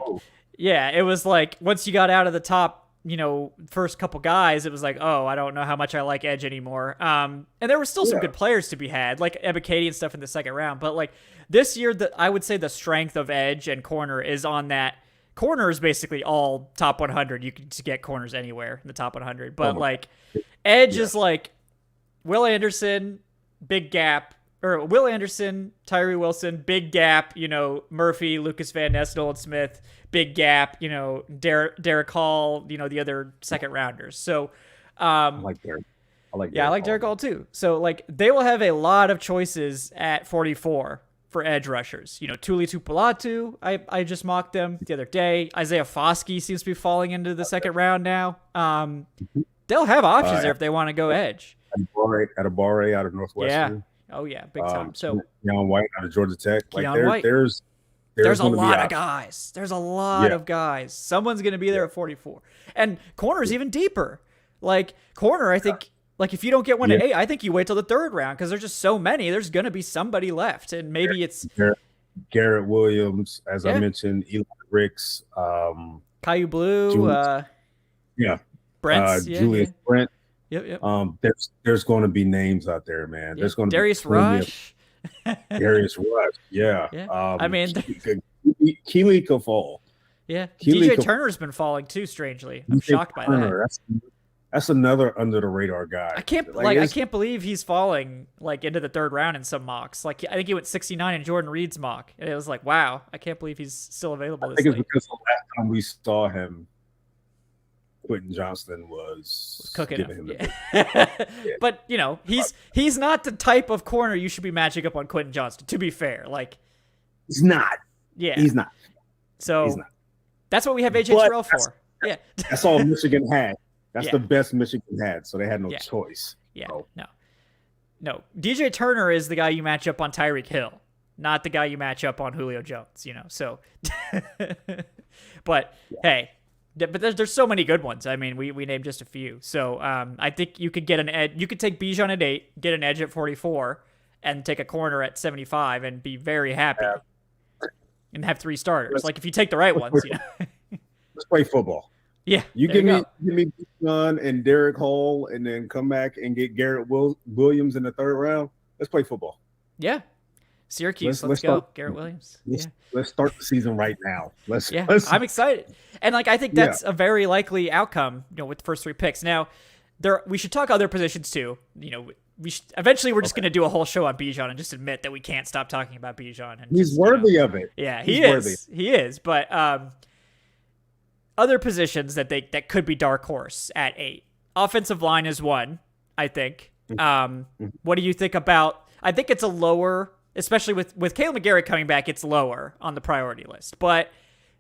yeah, it was like once you got out of the top, first couple guys, it was like, oh, I don't know how much I like edge anymore. And there were still some good players to be had, like Ebiketie and stuff in the second round. But like this year, I would say the strength of edge and corner is on that. Corner is basically all top 100. You can just get corners anywhere in the top 100. But like edge is like Will Anderson, big gap. Or Will Anderson, Tyree Wilson, big gap, Murphy, Lucas Van Ness, Nolan Smith, big gap, Derek Hall, the other second rounders. So, I like Derek. I like Derek Hall too. So, like, they will have a lot of choices at 44 for edge rushers. Tuli Tuipulotu, I just mocked them the other day. Isaiah Foskey seems to be falling into the second round now. They'll have options there if they want to go edge. Adibare out of Northwestern. Yeah. Oh yeah, big time. So Keon White out of Georgia Tech. Like there's a lot of guys. There's a lot of guys. Someone's going to be there at 44. And corner's even deeper. Like corner, I think like if you don't get one at 8, I think you wait till the third round because there's just so many. There's going to be somebody left, and maybe it's Garrett Williams, as I mentioned, Eli Ricks, Caillou Blue, Brent, Julius Brent. Yep. There's going to be names out there, man. There's going to Darius Rush. Darius Rush, yeah. I mean, Keely could fall. Yeah, DJ Turner's been falling too. Strangely, I'm shocked by that. That's another under the radar guy. I can't believe he's falling like into the third round in some mocks. Like I think he went 69 in Jordan Reed's mock, and it was like, wow, I can't believe he's still available. I think it's because the last time we saw him, Quentin Johnston was cooking him. But he's not the type of corner you should be matching up on Quentin Johnston. To be fair, like he's not. Yeah, he's not. So he's not. That's what we have AJ Terrell for. Yeah, that's all Michigan had. That's the best Michigan had, so they had no choice. Yeah, so. no. DJ Turner is the guy you match up on Tyreek Hill, not the guy you match up on Julio Jones. So, but hey. But there's so many good ones. I mean, we named just a few. So I think you could get an edge. You could take Bijan at 8, get an edge at 44, and take a corner at 75 and be very happy. And have 3 starters. Like if you take the right ones, Let's play football. Yeah. You give me Bijan and Derek Hall, and then come back and get Garrett Williams in the third round. Let's play football. Yeah. Syracuse, let's go. Garrett Williams. Let's start the season right now. I'm excited. And I think that's a very likely outcome, with the first 3 picks. Now, we should talk other positions too. Eventually we're just going to do a whole show on Bijan and just admit that we can't stop talking about Bijan. And he's worthy of it. Yeah, he is. But other positions that could be dark horse at 8. Offensive line is one, I think. What do you think about? I think it's a lower. Especially with Caleb McGarrett coming back, it's lower on the priority list. But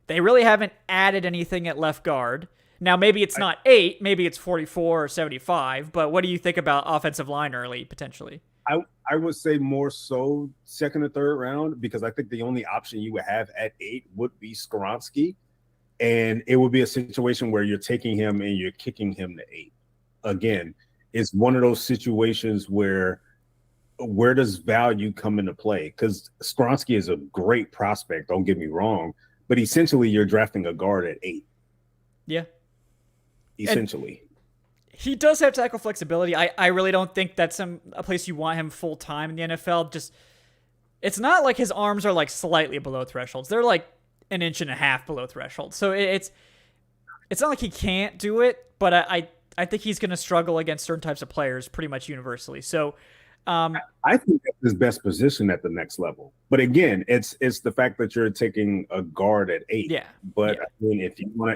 they really haven't added anything at left guard. Now, maybe it's not 8, maybe it's 44 or 75. But what do you think about offensive line early, potentially? I would say more so second or third round, because I think the only option you would have at 8 would be Skoronski. And it would be a situation where you're taking him and you're kicking him to 8. Again, it's one of those situations where does value come into play? Because Skoronski is a great prospect, don't get me wrong, but essentially you're drafting a guard at 8. Yeah. Essentially. And he does have tackle flexibility. I really don't think that's a place you want him full time in the NFL. Just it's not like his arms are like slightly below thresholds. They're like an inch and a half below threshold. So it's not like he can't do it, but I think he's going to struggle against certain types of players pretty much universally. So I think that's his best position at the next level. But again, it's the fact that you're taking a guard at 8. Yeah. But I mean,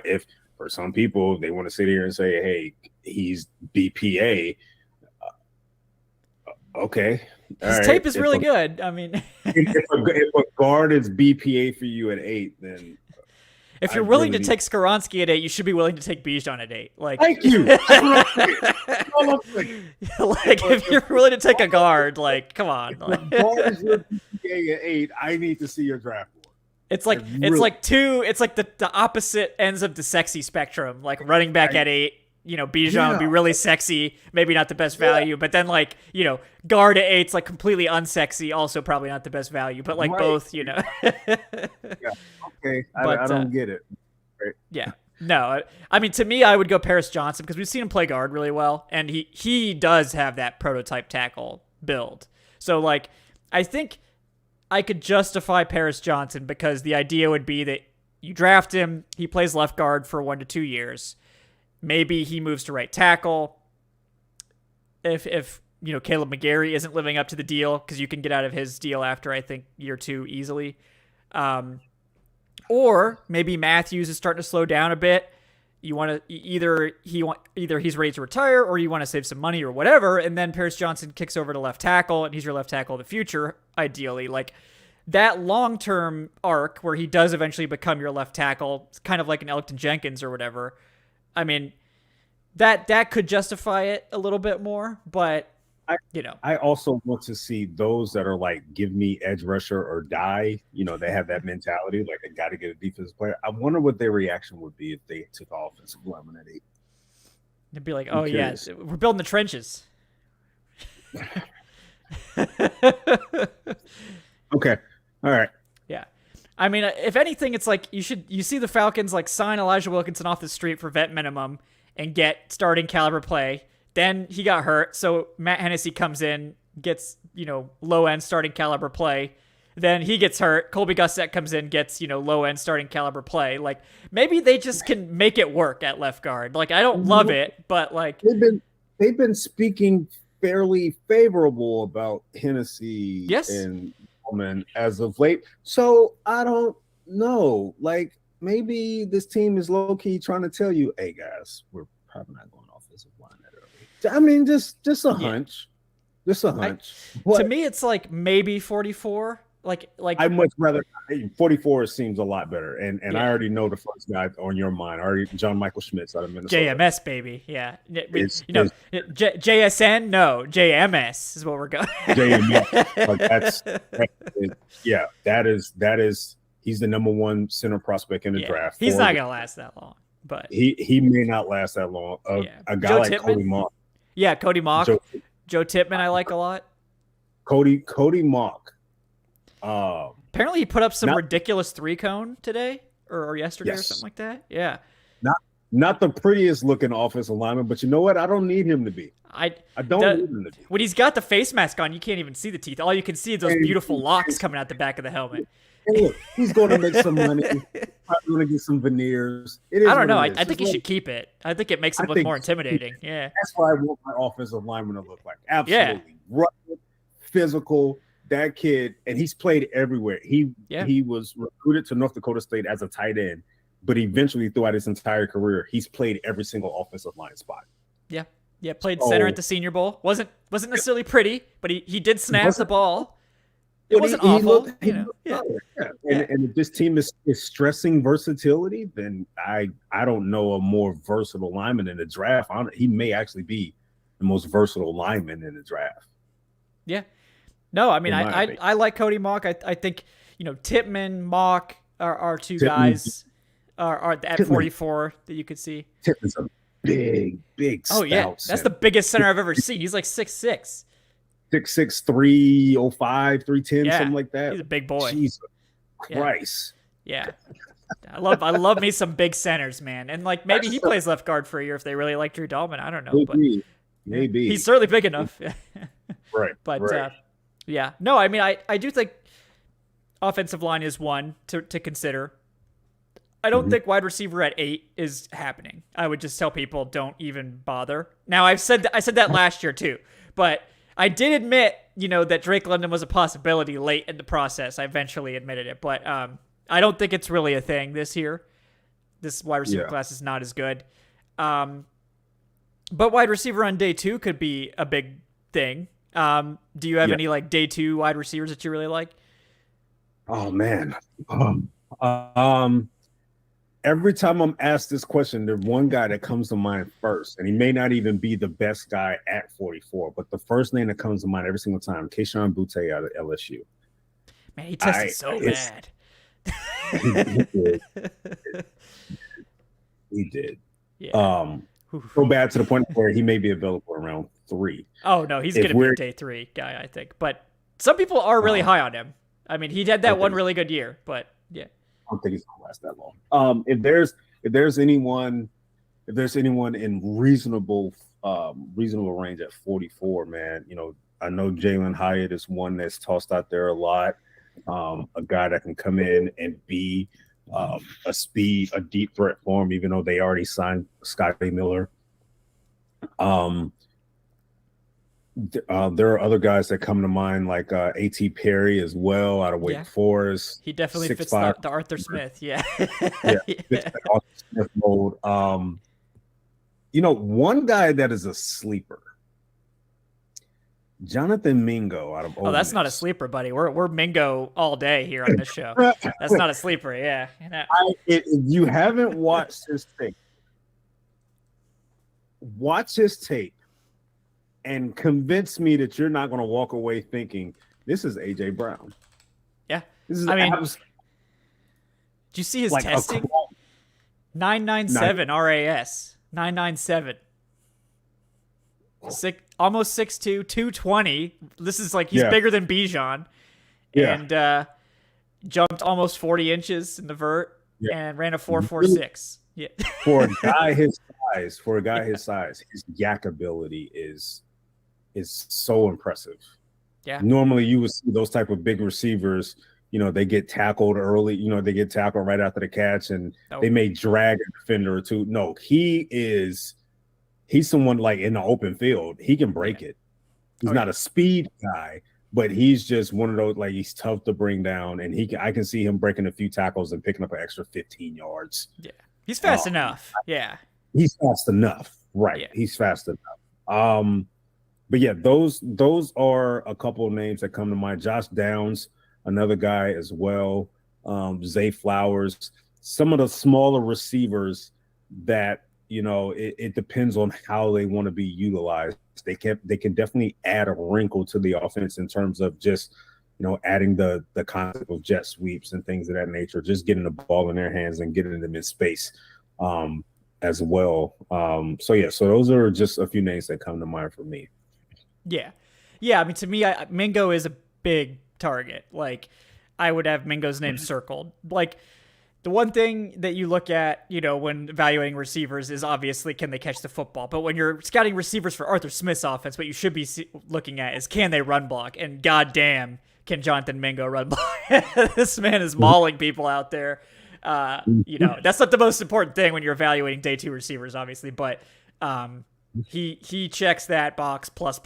if for some people they want to sit here and say, hey, he's BPA, Okay. All His right. tape is really good. I mean, If a guard is BPA for you at 8, then if I you're willing really to need. take Skaronski at 8, you should be willing to take Bijan at 8. Like, Thank you. That's what I'm saying. That's all I'm saying. like if you're willing to take a guard, like, come on. If a guard is your BPA at 8, I need to see your draft board. It's like the opposite ends of the sexy spectrum. Like running back at 8, Bijan would be really sexy, maybe not the best value, but then like, guard at 8's like completely unsexy, also probably not the best value, but like both, Yeah. Okay. I don't get it. Right. Yeah. No, I mean, to me, I would go Paris Johnson because we've seen him play guard really well, and he does have that prototype tackle build. So like, I think I could justify Paris Johnson because the idea would be that you draft him, he plays left guard for 1 to 2 years. Maybe he moves to right tackle. If Caleb McGarry isn't living up to the deal, because you can get out of his deal after, I think, year 2 easily. Or maybe Matthews is starting to slow down a bit. You want to either he's ready to retire or you want to save some money or whatever, and then Paris Johnson kicks over to left tackle and he's your left tackle of the future, ideally. Like that long-term arc where he does eventually become your left tackle, it's kind of like an Elgton Jenkins or whatever. I mean, that could justify it a little bit more, but I also want to see those that are like, give me edge rusher or die. They have that mentality, like I got to get a defensive player. I wonder what their reaction would be if they took offensive lineman at 8. They'd be like, "Oh yeah, we're building the trenches." Okay, all right. Yeah, I mean, if anything, it's like you see the Falcons like sign Elijah Wilkinson off the street for vet minimum and get starting caliber play. Then he got hurt, so Matt Hennessy comes in, gets, low-end starting caliber play. Then he gets hurt. Colby Gossett comes in, gets, low-end starting caliber play. Like, maybe they just can make it work at left guard. Like, I don't love it, but, like... They've been speaking fairly favorable about Hennessy and Coleman as of late. So, I don't know. Like, maybe this team is low-key trying to tell you, hey, guys, we're probably not going offensive line that early. I mean, just a hunch. Just a hunch. To me, it's like maybe 44. Like I'd much rather 44 seems a lot better. And I already know the first guy on your mind. Already John Michael Schmitz out of Minnesota. JMS, baby. Yeah. JSN? No. JMS is what we're going. JMS. That is he's the number 1 center prospect in the draft. He's not gonna last that long. But he may not last that long. A guy Joe like Tippmann? Cody Mock. Yeah, Cody Mock. Joe Tippmann I like a lot. Cody Mock. Apparently he put up some ridiculous 3-cone today or yesterday or something like that. Yeah. Not the prettiest looking offensive lineman, but you know what? I don't need him to be. I don't need him to be. When he's got the face mask on, you can't even see the teeth. All you can see is those beautiful locks coming out the back of the helmet. Hey, look, he's going to make some money. Probably going to get some veneers. I don't know. I think he should keep it. I think it makes him look more intimidating. Yeah. That's what I want my offensive lineman to look like. Absolutely. Yeah. Rugged, physical. That kid, and he's played everywhere. He was recruited to North Dakota State as a tight end, but eventually throughout his entire career, he's played every single offensive line spot. Yeah. Yeah. Played center at the Senior Bowl. Wasn't necessarily pretty, but he did snap the ball. It wasn't awful. And if this team is stressing versatility, then I don't know a more versatile lineman in the draft. He may actually be the most versatile lineman in the draft. Yeah. No, I mean, I like Cody Mock. I think, Tippmann, Mock are two guys are at 44 that you could see. Tippmann's a big stout. Oh, yeah. That's the biggest center I've ever seen. He's like 6'6". 6'6", 305, 310, something like that. He's a big boy. Jesus Christ. Yeah. I love me some big centers, man. And like maybe he plays left guard for a year if they really like Drew Dahlman. I don't know. Maybe. He's certainly big enough. Right. But yeah. No, I mean I do think offensive line is one to consider. I don't think wide receiver at 8 is happening. I would just tell people don't even bother. Now I said that last year too, but I did admit, that Drake London was a possibility late in the process. I eventually admitted it, but I don't think it's really a thing this year. This wide receiver class is not as good. But wide receiver on day 2 could be a big thing. Do you have Yeah. any like day 2 wide receivers that you really like? Oh man. Um, every time I'm asked this question, there's one guy that comes to mind first, and he may not even be the best guy at 44, but the first name that comes to mind every single time, Keyshawn Butte out of LSU. Man, he tested so bad. He did. He did. Yeah. So bad to the point where he may be available around 3. Oh no, he's gonna be a day 3 guy, I think. But some people are really high on him. I mean, he had that one really good year, but yeah. I don't think he's gonna last that long. If there's anyone in reasonable range at 44, man, I know Jalen Hyatt is one that's tossed out there a lot. A guy that can come in and be a deep threat for him, even though they already signed Scotty Miller. There are other guys that come to mind, like A.T. Perry as well, out of Wake Forest. He definitely fits the Arthur Smith. Yeah. Fits the Arthur Smith mode. One guy that is a sleeper, Jonathan Mingo out of Ole that's Miss. not a sleeper, buddy. We're Mingo all day here on this show. That's not a sleeper. Yeah. If you haven't watched his tape, watch his tape and convince me that you're not going to walk away thinking this is AJ Brown. Yeah. This is do you see his testing? 997 RAS. 997. Almost 6'2", 220. This is like he's bigger than Bijan. Yeah. And jumped almost 40 inches in the vert and ran a 4.46. Yeah. For a guy his size, his yak ability is so impressive. Yeah. Normally you would see those type of big receivers, they get tackled early, they get tackled right after the catch and they may drag a defender or two. No, he's someone like in the open field. He can break it. He's not a speed guy, but he's just one of those, like, he's tough to bring down, and I can see him breaking a few tackles and picking up an extra 15 yards. Yeah. He's fast enough. Yeah. He's fast enough. Right. Yeah. He's fast enough. But yeah, those are a couple of names that come to mind. Josh Downs, another guy as well. Zay Flowers, some of the smaller receivers that, it depends on how they want to be utilized. They can definitely add a wrinkle to the offense in terms of just, adding the concept of jet sweeps and things of that nature, just getting the ball in their hands and getting them in space as well. So those are just a few names that come to mind for me. Yeah. Yeah. I mean, to me, Mingo is a big target. Like, I would have Mingo's name circled. Like, the one thing that you look at, when evaluating receivers is obviously, can they catch the football? But when you're scouting receivers for Arthur Smith's offense, what you should be looking at is, can they run block? And goddamn, can Jonathan Mingo run block? This man is mauling people out there. That's not the most important thing when you're evaluating day 2 receivers, obviously, but he checks that box plus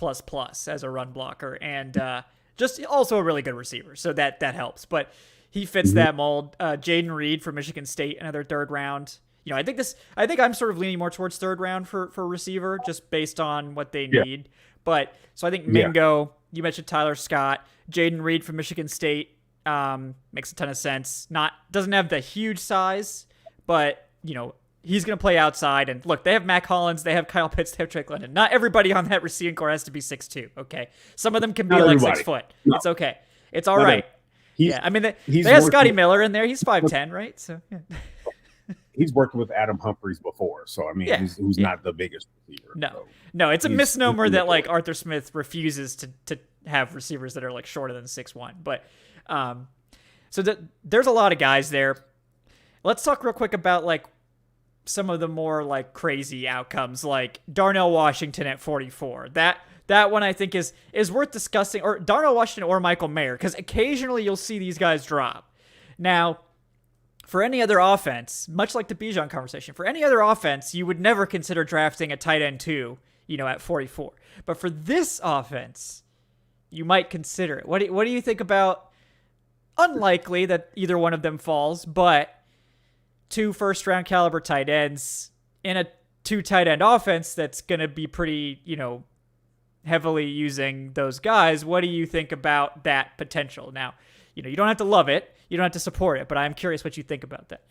as a run blocker, and just also a really good receiver, so that helps. But he fits that mold. Jaden Reed from Michigan State, another 3rd round. I think I'm sort of leaning more towards 3rd round for receiver, just based on what they need. But so I think Mingo. You mentioned Tyler Scott, Jaden Reed from Michigan State. Makes a ton of sense. Doesn't have the huge size, but he's going to play outside. And look, they have Mac Hollins, they have Kyle Pitts, they have Drake London. Not everybody on that receiving core has to be 6'2". Okay, some of them can be like 6 foot. No. It's okay. It's all right. I mean, they have Scotty Miller in there. He's 5'10", right? So yeah. He's worked with Adam Humphries before, so I mean, who's not the biggest receiver. No, it's a misnomer that like Arthur Smith refuses to have receivers that are like shorter than 6'1". But so there's a lot of guys there. Let's talk real quick about like some of the more like crazy outcomes, like Darnell Washington at 44. That one I think is worth discussing, or Darnell Washington or Michael Mayer, because occasionally you'll see these guys drop. Now, for any other offense, much like the Bijan conversation, for any other offense, you would never consider drafting a tight end 2, at 44. But for this offense, you might consider it. What do you think about, unlikely that either one of them falls, but 2 first-round caliber tight ends in a 2 tight end offense that's going to be pretty, heavily using those guys. What do you think about that potential? Now, you don't have to love it. You don't have to support it, but I'm curious what you think about that.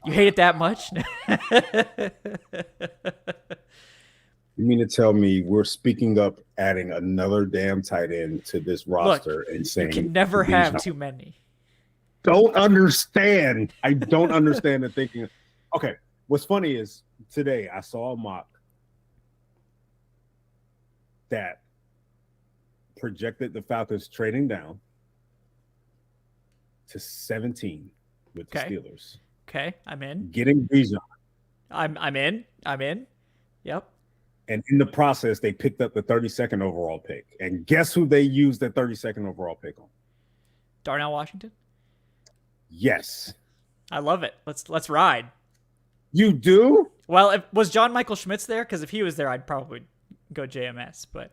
You hate it that much? You mean to tell me we're speaking up adding another damn tight end to this roster and saying you can never have too many? Don't understand. I don't understand the thinking. Okay, what's funny is today I saw a mock that projected the Falcons trading down to 17 with the Steelers. Okay, I'm in. Getting Bijan. I'm in. Yep. And in the process, they picked up the 32nd overall pick. And guess who they used the 32nd overall pick on? Darnell Washington? Yes. I love it. Let's ride. You do? Well, was John Michael Schmitz there? Because if he was there, I'd probably go JMS. But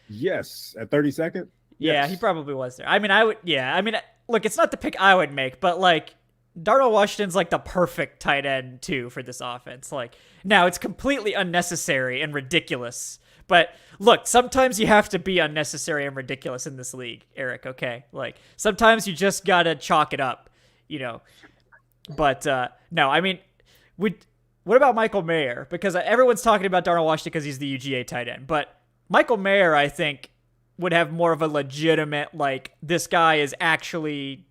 yes, at 32nd? Yeah, yes. He probably was there. I mean, I would. Yeah, I mean, look, it's not the pick I would make, but like Darnell Washington's like the perfect tight end too for this offense. Like now, it's completely unnecessary and ridiculous. But look, sometimes you have to be unnecessary and ridiculous in this league, Eric. Okay, like sometimes you just gotta chalk it up, But no, I mean, what about Michael Mayer? Because everyone's talking about Darnell Washington because he's the UGA tight end, but Michael Mayer, I think, would have more of a legitimate, like, this guy is actually...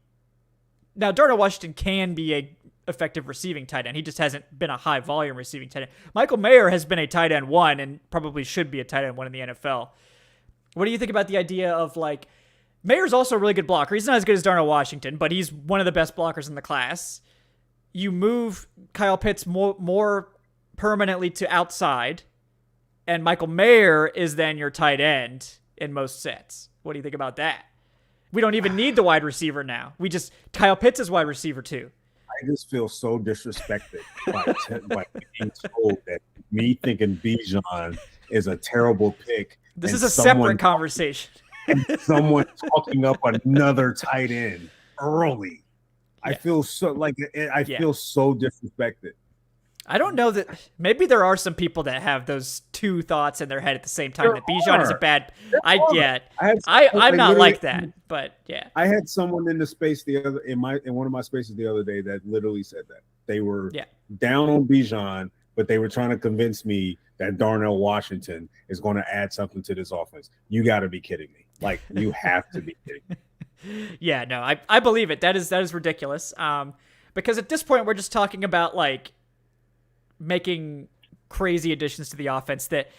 Now, Darnell Washington can be a effective receiving tight end. He just hasn't been a high-volume receiving tight end. Michael Mayer has been a tight end one and probably should be a tight end one in the NFL. What do you think about the idea of, like... Mayer's also a really good blocker. He's not as good as Darnell Washington, but he's one of the best blockers in the class. You move Kyle Pitts more permanently to outside, and Michael Mayer is then your tight end in most sets. What do you think about that? We don't even need the wide receiver now. Kyle Pitts is wide receiver too. I just feel so disrespected by being told that me thinking Bijan is a terrible pick. This is a separate conversation. And someone talking up another tight end early. Yeah. I feel so feel so disrespected. I don't know that maybe there are some people that have those two thoughts in their head at the same time. That Bijan is a bad. I'm not like that, but yeah. I had someone in the space in one of my spaces the other day that literally said that they were down on Bijan, but they were trying to convince me that Darnell Washington is going to add something to this offense. You got to be kidding me! Like you have to be kidding me. Yeah, no, I believe it. That is ridiculous. Because at this point we're just talking about like making crazy additions to the offense that,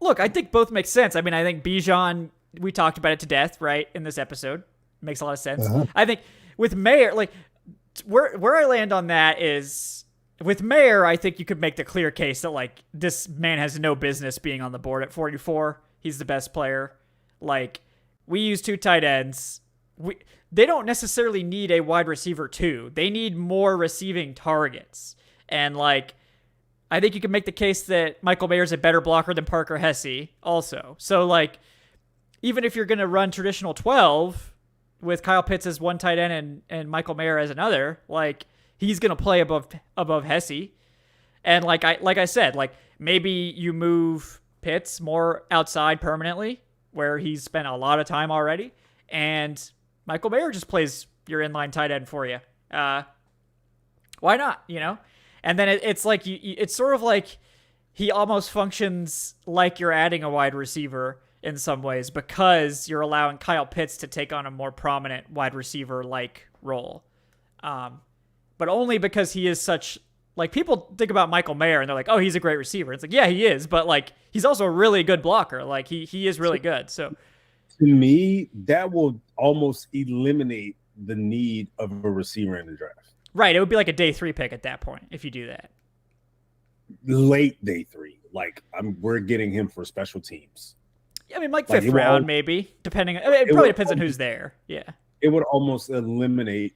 look, I think both make sense. I mean, I think Bijan, we talked about it to death, right, in this episode. Makes a lot of sense. Uh-huh. I think with Mayer, like, where I land on that is, with Mayer, I think you could make the clear case that, like, this man has no business being on the board at 44. He's the best player. Like, we use two tight ends. They don't necessarily need a wide receiver too. They need more receiving targets. And, like, I think you can make the case that Michael Mayer is a better blocker than Parker Hesse also. So, like, even if you're going to run traditional 12 with Kyle Pitts as one tight end and Michael Mayer as another, like, he's going to play above Hesse. And like I said, like, maybe you move Pitts more outside permanently where he's spent a lot of time already, and Michael Mayer just plays your inline tight end for you. Why not, And then it's like it's sort of like he almost functions like you're adding a wide receiver in some ways because you're allowing Kyle Pitts to take on a more prominent wide receiver-like role. But only because he is such, like, people think about Michael Mayer and they're like, oh, he's a great receiver. It's like, yeah, he is, but like he's also a really good blocker. Like he is really good. So to me, that will almost eliminate the need of a receiver in the draft. Right, it would be like a day 3 pick at that point if you do that. Late day 3, like we're getting him for special teams. Yeah, I mean, like 5th round maybe, depending. It probably depends on who's there. Yeah, it would almost eliminate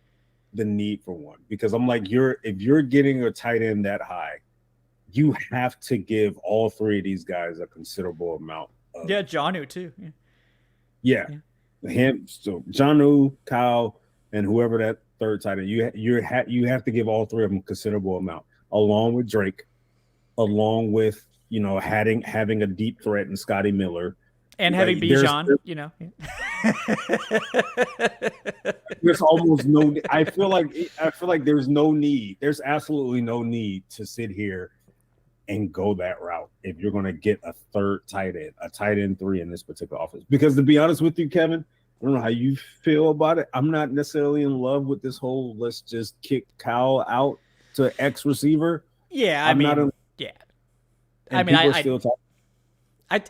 the need for one because I'm like, if you're getting a tight end that high, you have to give all 3 of these guys a considerable amount. Jonnu too. Yeah. Him. So Jonnu, Kyle, and whoever that third tight end, you have to give all 3 of them a considerable amount, along with Drake, along with having a deep threat in Scotty Miller. And having Bijan, there's almost no. I feel like there's no need. There's absolutely no need to sit here and go that route if you're going to get a third tight end, a tight end 3 in this particular offense. Because to be honest with you, Kevin, I don't know how you feel about it. I'm not necessarily in love with this whole let's just kick Kyle out to X receiver. Yeah,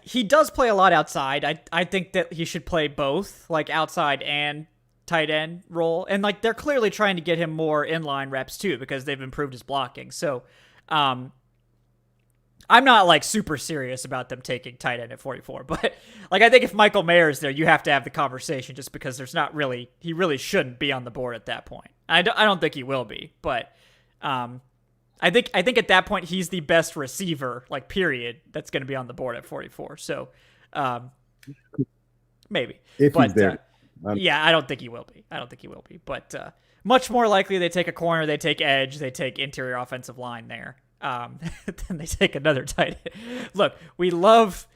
he does play a lot outside. I think that he should play both, like outside and tight end role. And like they're clearly trying to get him more inline reps too because they've improved his blocking. So I'm not like super serious about them taking tight end at 44, but like I think if Michael Mayer's there, you have to have the conversation just because he really shouldn't be on the board at that point. I don't think he will be, but I think at that point he's the best receiver, like period, that's going to be on the board at 44. So maybe. If he's there. Yeah, I don't think he will be. But much more likely they take a corner, they take edge, they take interior offensive line there. Then they take another tight end. Look, we love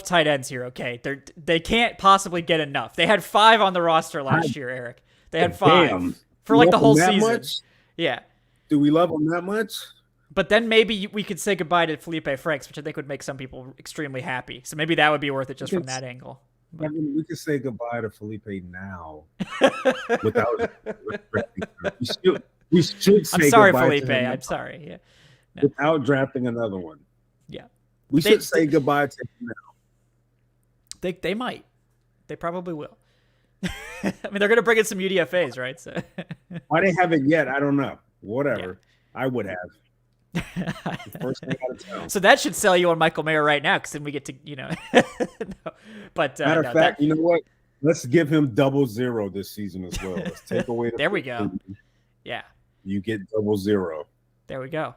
tight ends here, okay? They can't possibly get enough. They had 5 on the roster last year, Eric. They had 5 for like the whole season. Much? Yeah. Do we love them that much? But then maybe we could say goodbye to Felipe Franks, which I think would make some people extremely happy. So maybe that would be worth it just from that angle. I mean, we could say goodbye to Felipe now without. We should say I'm sorry, goodbye Felipe. To him I'm sorry. Yeah. No. Without drafting another one. Yeah. We should say goodbye to him now. They might. They probably will. I mean, they're going to bring in some UDFAs, right? So why they haven't yet, I don't know. Whatever. Yeah. I would have. First thing out of town. So that should sell you on Michael Mayer right now, because then we get to, no. But matter of fact, you know what? Let's give him 0 this season as well. Let's take away. There we go. Yeah. You get 0. There we go.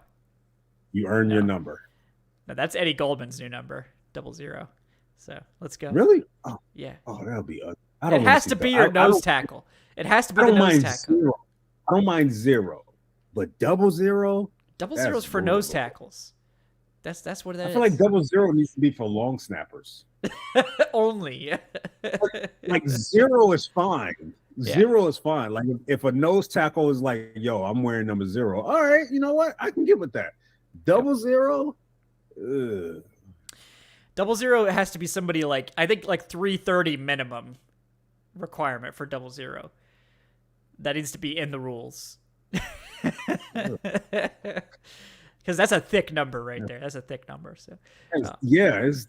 You earn your number. No, that's Eddie Goldman's new number, 00. So let's go. Really? Oh, yeah. Oh, that'll be ugly. It has to be your nose tackle. It has to be the nose tackle. 0. I don't mind 0, but 00. 00 is for nose tackles. That's what that is. I feel like 00 needs to be for long snappers. Only. like 0 is fine. 0 is fine. Like if a nose tackle is like, yo, I'm wearing number 0. All right, you know what? I can get with that. 00. 00 has to be somebody like, I think like 330 minimum requirement for 00. That needs to be in the rules. Because that's a thick number right there. That's a thick number. So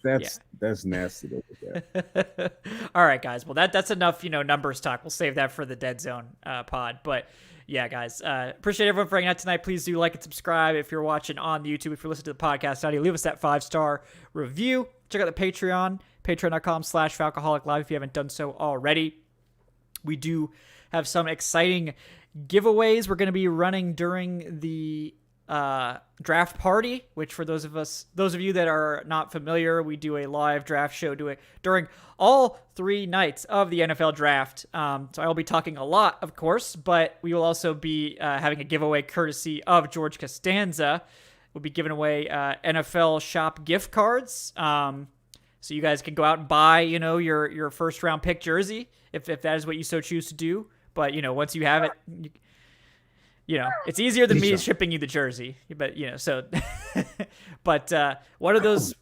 that's nasty to look at. All right, guys. Well, that's enough, numbers talk. We'll save that for the Dead Zone pod. But yeah, guys, appreciate everyone for hanging out tonight. Please do like and subscribe if you're watching on YouTube. If you're listening to the podcast audio, leave us that 5-star review. Check out the Patreon, patreon.com/Falcoholic Live if you haven't done so already. We do have some exciting giveaways we're going to be running during the draft party, which for those of you that are not familiar, we do a live draft show during all 3 nights of the NFL draft. So I will be talking a lot, of course, but we will also be having a giveaway courtesy of George Costanza. We'll be giving away NFL shop gift cards. So you guys can go out and buy, your first round pick jersey if that is what you so choose to do. But, once you have it, it's easier than me shipping you the jersey. But, so, but one of those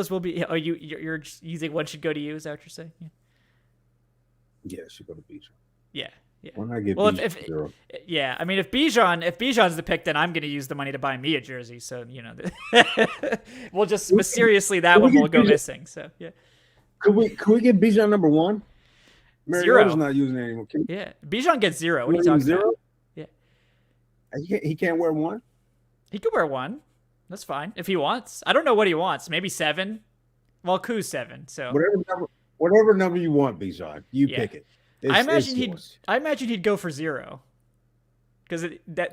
will be, you think one should go to you? Is that what you're saying? Yeah, it should go to Bijan. Yeah. When I get if I mean, if Bijan's the pick, then I'm going to use the money to buy me a jersey. So, we'll just mysteriously that one will go missing. So, yeah. Could we get Bijan number 1? 0. Not using it anymore. Bijan gets 0. What are you talking 0? about? Yeah. He can't wear 1? He could wear 1. That's fine. If he wants. I don't know what he wants. Maybe 7. Well, Ku's 7. So whatever number you want, Bijan, you pick it. I imagine he'd go for 0. Because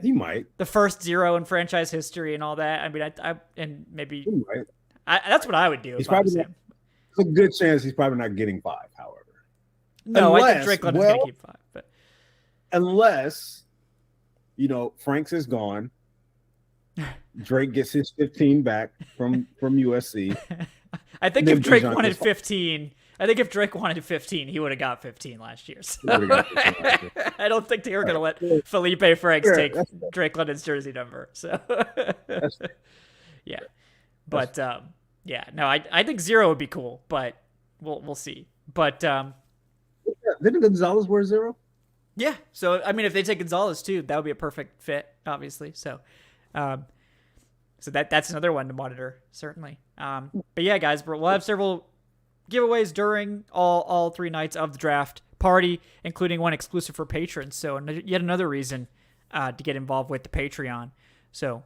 he might. The first 0 in franchise history and all that. I mean, and maybe he might. That's what I would do. It's a good chance he's probably not getting 5, however. No, I think Drakeland is going to keep 5. But unless, Franks is gone. Drake gets his 15 back from USC. I think if Drake wanted 15, he would have got 15 last year. So I don't think they were going to let Felipe Franks take Drake London's jersey number. So yeah, but no, I think 0 would be cool, but we'll see. But didn't Gonzalez wear 0? Yeah, so I mean, if they take Gonzalez too, that would be a perfect fit, obviously. So, so that's another one to monitor, certainly. But yeah, guys, we'll have several giveaways during all 3 nights of the draft party, including one exclusive for patrons. So yet another reason to get involved with the Patreon. So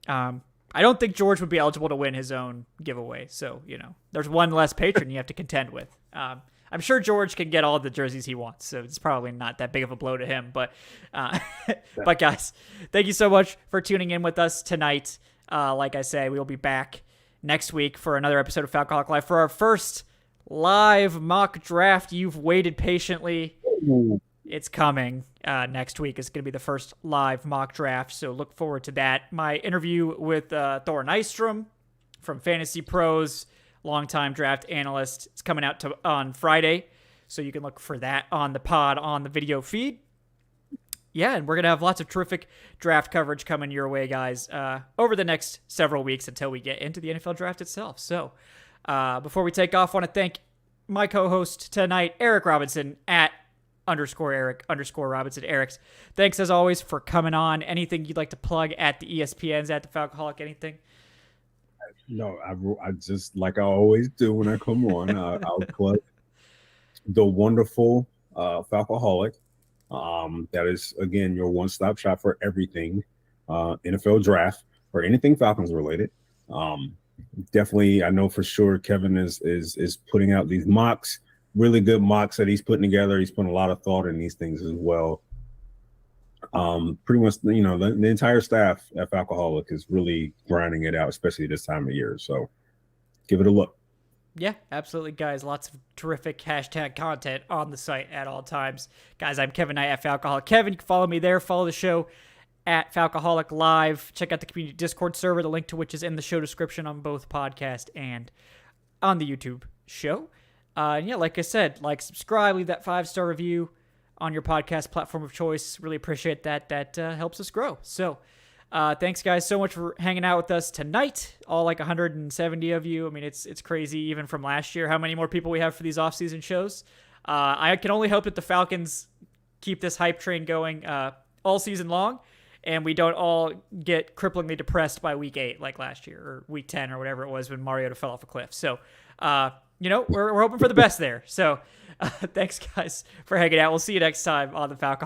I don't think George would be eligible to win his own giveaway. So, there's one less patron you have to contend with. I'm sure George can get all the jerseys he wants, so it's probably not that big of a blow to him. But but guys, thank you so much for tuning in with us tonight. Like I say, we will be back next week for another episode of Falcoholic Live for our first live mock draft. You've waited patiently. It's coming. Next week is going to be the first live mock draft, so look forward to that. My interview with Thor Nystrom from Fantasy Pros, longtime draft analyst, it's coming out on Friday, so you can look for that on the pod on the video feed. Yeah, and we're going to have lots of terrific draft coverage coming your way, guys, over the next several weeks until we get into the NFL draft itself. So before we take off, I want to thank my co-host tonight, Eric Robinson, at _Eric_Robinson. Eric's, thanks as always for coming on. Anything you'd like to plug at the ESPNs, at the Falcoholic, anything? No, I just, like I always do when I come on, I'll plug the wonderful Falcoholic. That is, again, your one-stop shop for everything NFL draft or anything Falcons related. Definitely, I know for sure Kevin is putting out these mocks, really good mocks that he's putting together. He's putting a lot of thought in these things as well. Pretty much, the entire staff at Falcoholic is really grinding it out, especially this time of year. So give it a look. Yeah, absolutely, guys. Lots of terrific hashtag content on the site at all times. Guys, I'm Kevin Knight at Falcoholic. Kevin, you can follow me there. Follow the show at Falcoholic Live. Check out the community Discord server, the link to which is in the show description on both podcast and on the YouTube show. And yeah, like I said, subscribe, leave that 5-star review on your podcast platform of choice. Really appreciate that. That helps us grow. So thanks, guys, so much for hanging out with us tonight. All 170 of you. I mean, it's crazy, even from last year, how many more people we have for these off-season shows. I can only hope that the Falcons keep this hype train going all season long, and we don't all get cripplingly depressed by week 8 like last year, or week 10, or whatever it was when Mariota fell off a cliff. So, we're hoping for the best there. So thanks, guys, for hanging out. We'll see you next time on the Falcon.